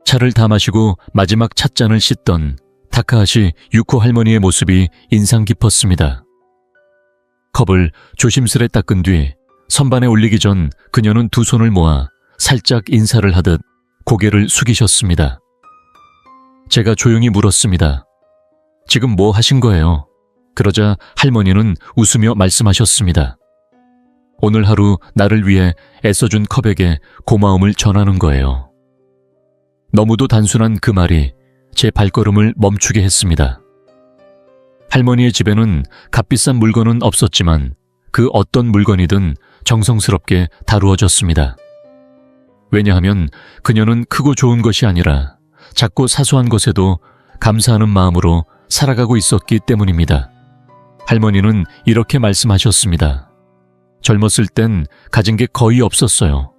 차를 다 마시고 마지막 찻잔을 씻던 타카하시 유코 할머니의 모습이 인상 깊었습니다. 컵을 조심스레 닦은 뒤 선반에 올리기 전 그녀는 두 손을 모아 살짝 인사를 하듯 고개를 숙이셨습니다. 제가 조용히 물었습니다. 지금 뭐 하신 거예요? 그러자 할머니는 웃으며 말씀하셨습니다. 오늘 하루 나를 위해 애써준 컵에게 고마움을 전하는 거예요. 너무도 단순한 그 말이 제 발걸음을 멈추게 했습니다. 할머니의 집에는 값비싼 물건은 없었지만 그 어떤 물건이든 정성스럽게 다루어졌습니다. 왜냐하면 그녀는 크고 좋은 것이 아니라 작고 사소한 것에도 감사하는 마음으로 살아가고 있었기 때문입니다. 할머니는 이렇게 말씀하셨습니다. 젊었을 땐 가진 게 거의 없었어요.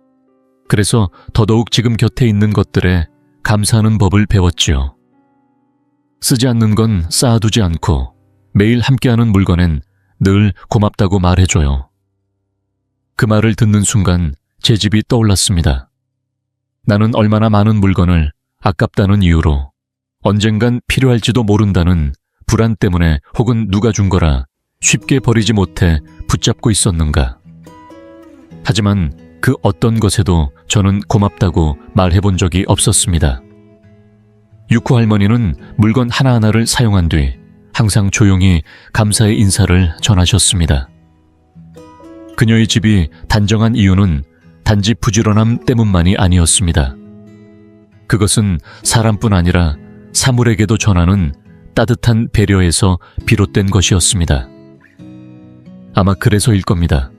그래서 더더욱 지금 곁에 있는 것들에 감사하는 법을 배웠지요. 쓰지 않는 건 쌓아두지 않고 매일 함께하는 물건엔 늘 고맙다고 말해줘요. 그 말을 듣는 순간 제 집이 떠올랐습니다. 나는 얼마나 많은 물건을 아깝다는 이유로 언젠간 필요할지도 모른다는 불안 때문에 혹은 누가 준 거라 쉽게 버리지 못해 붙잡고 있었는가. 하지만 그 어떤 것에도 저는 고맙다고 말해본 적이 없었습니다. 유쿠 할머니는 물건 하나하나를 사용한 뒤 항상 조용히 감사의 인사를 전하셨습니다. 그녀의 집이 단정한 이유는 단지 부지런함 때문만이 아니었습니다. 그것은 사람뿐 아니라 사물에게도 전하는 따뜻한 배려에서 비롯된 것이었습니다. 아마 그래서일 겁니다.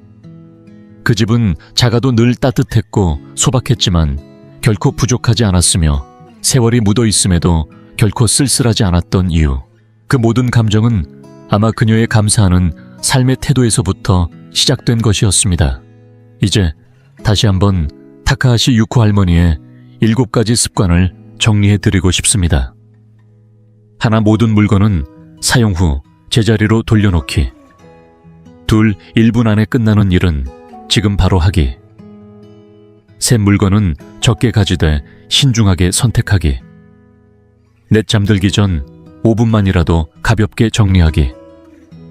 그 집은 작아도 늘 따뜻했고 소박했지만 결코 부족하지 않았으며 세월이 묻어 있음에도 결코 쓸쓸하지 않았던 이유. 그 모든 감정은 아마 그녀의 감사하는 삶의 태도에서부터 시작된 것이었습니다. 이제 다시 한번 타카하시 유코 할머니의 7가지 습관을 정리해 드리고 싶습니다. 하나, 모든 물건은 사용 후 제자리로 돌려놓기. 둘, 1분 안에 끝나는 일은 지금 바로 하기. 셋, 물건은 적게 가지되 신중하게 선택하기. 넷, 잠들기 전 5분만이라도 가볍게 정리하기.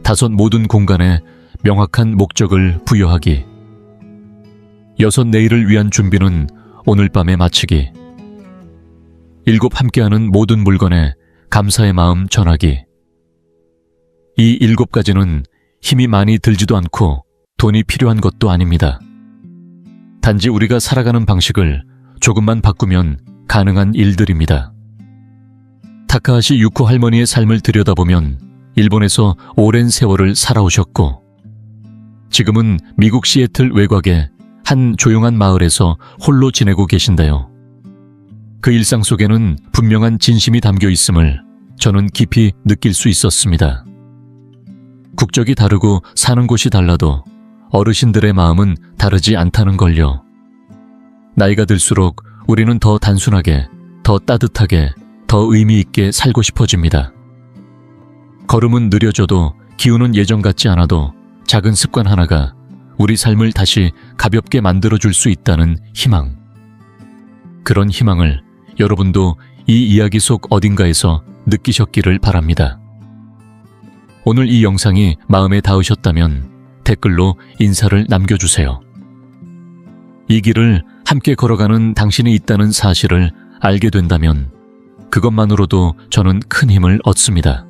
다섯, 모든 공간에 명확한 목적을 부여하기. 여섯, 내일을 위한 준비는 오늘 밤에 마치기. 일곱, 함께하는 모든 물건에 감사의 마음 전하기. 이 7가지는 힘이 많이 들지도 않고 돈이 필요한 것도 아닙니다. 단지 우리가 살아가는 방식을 조금만 바꾸면 가능한 일들입니다. 타카하시 유코 할머니의 삶을 들여다보면 일본에서 오랜 세월을 살아오셨고, 지금은 미국 시애틀 외곽의 한 조용한 마을에서 홀로 지내고 계신데요. 그 일상 속에는 분명한 진심이 담겨 있음을 저는 깊이 느낄 수 있었습니다. 국적이 다르고 사는 곳이 달라도 어르신들의 마음은 다르지 않다는 걸요. 나이가 들수록 우리는 더 단순하게, 더 따뜻하게, 더 의미 있게 살고 싶어집니다. 걸음은 느려져도 기운은 예전 같지 않아도 작은 습관 하나가 우리 삶을 다시 가볍게 만들어줄 수 있다는 희망. 그런 희망을 여러분도 이 이야기 속 어딘가에서 느끼셨기를 바랍니다. 오늘 이 영상이 마음에 닿으셨다면 댓글로 인사를 남겨주세요. 이 길을 함께 걸어가는 당신이 있다는 사실을 알게 된다면 그것만으로도 저는 큰 힘을 얻습니다.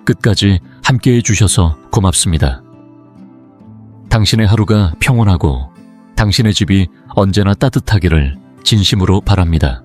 끝까지 함께해 주셔서 고맙습니다. 당신의 하루가 평온하고 당신의 집이 언제나 따뜻하기를 진심으로 바랍니다.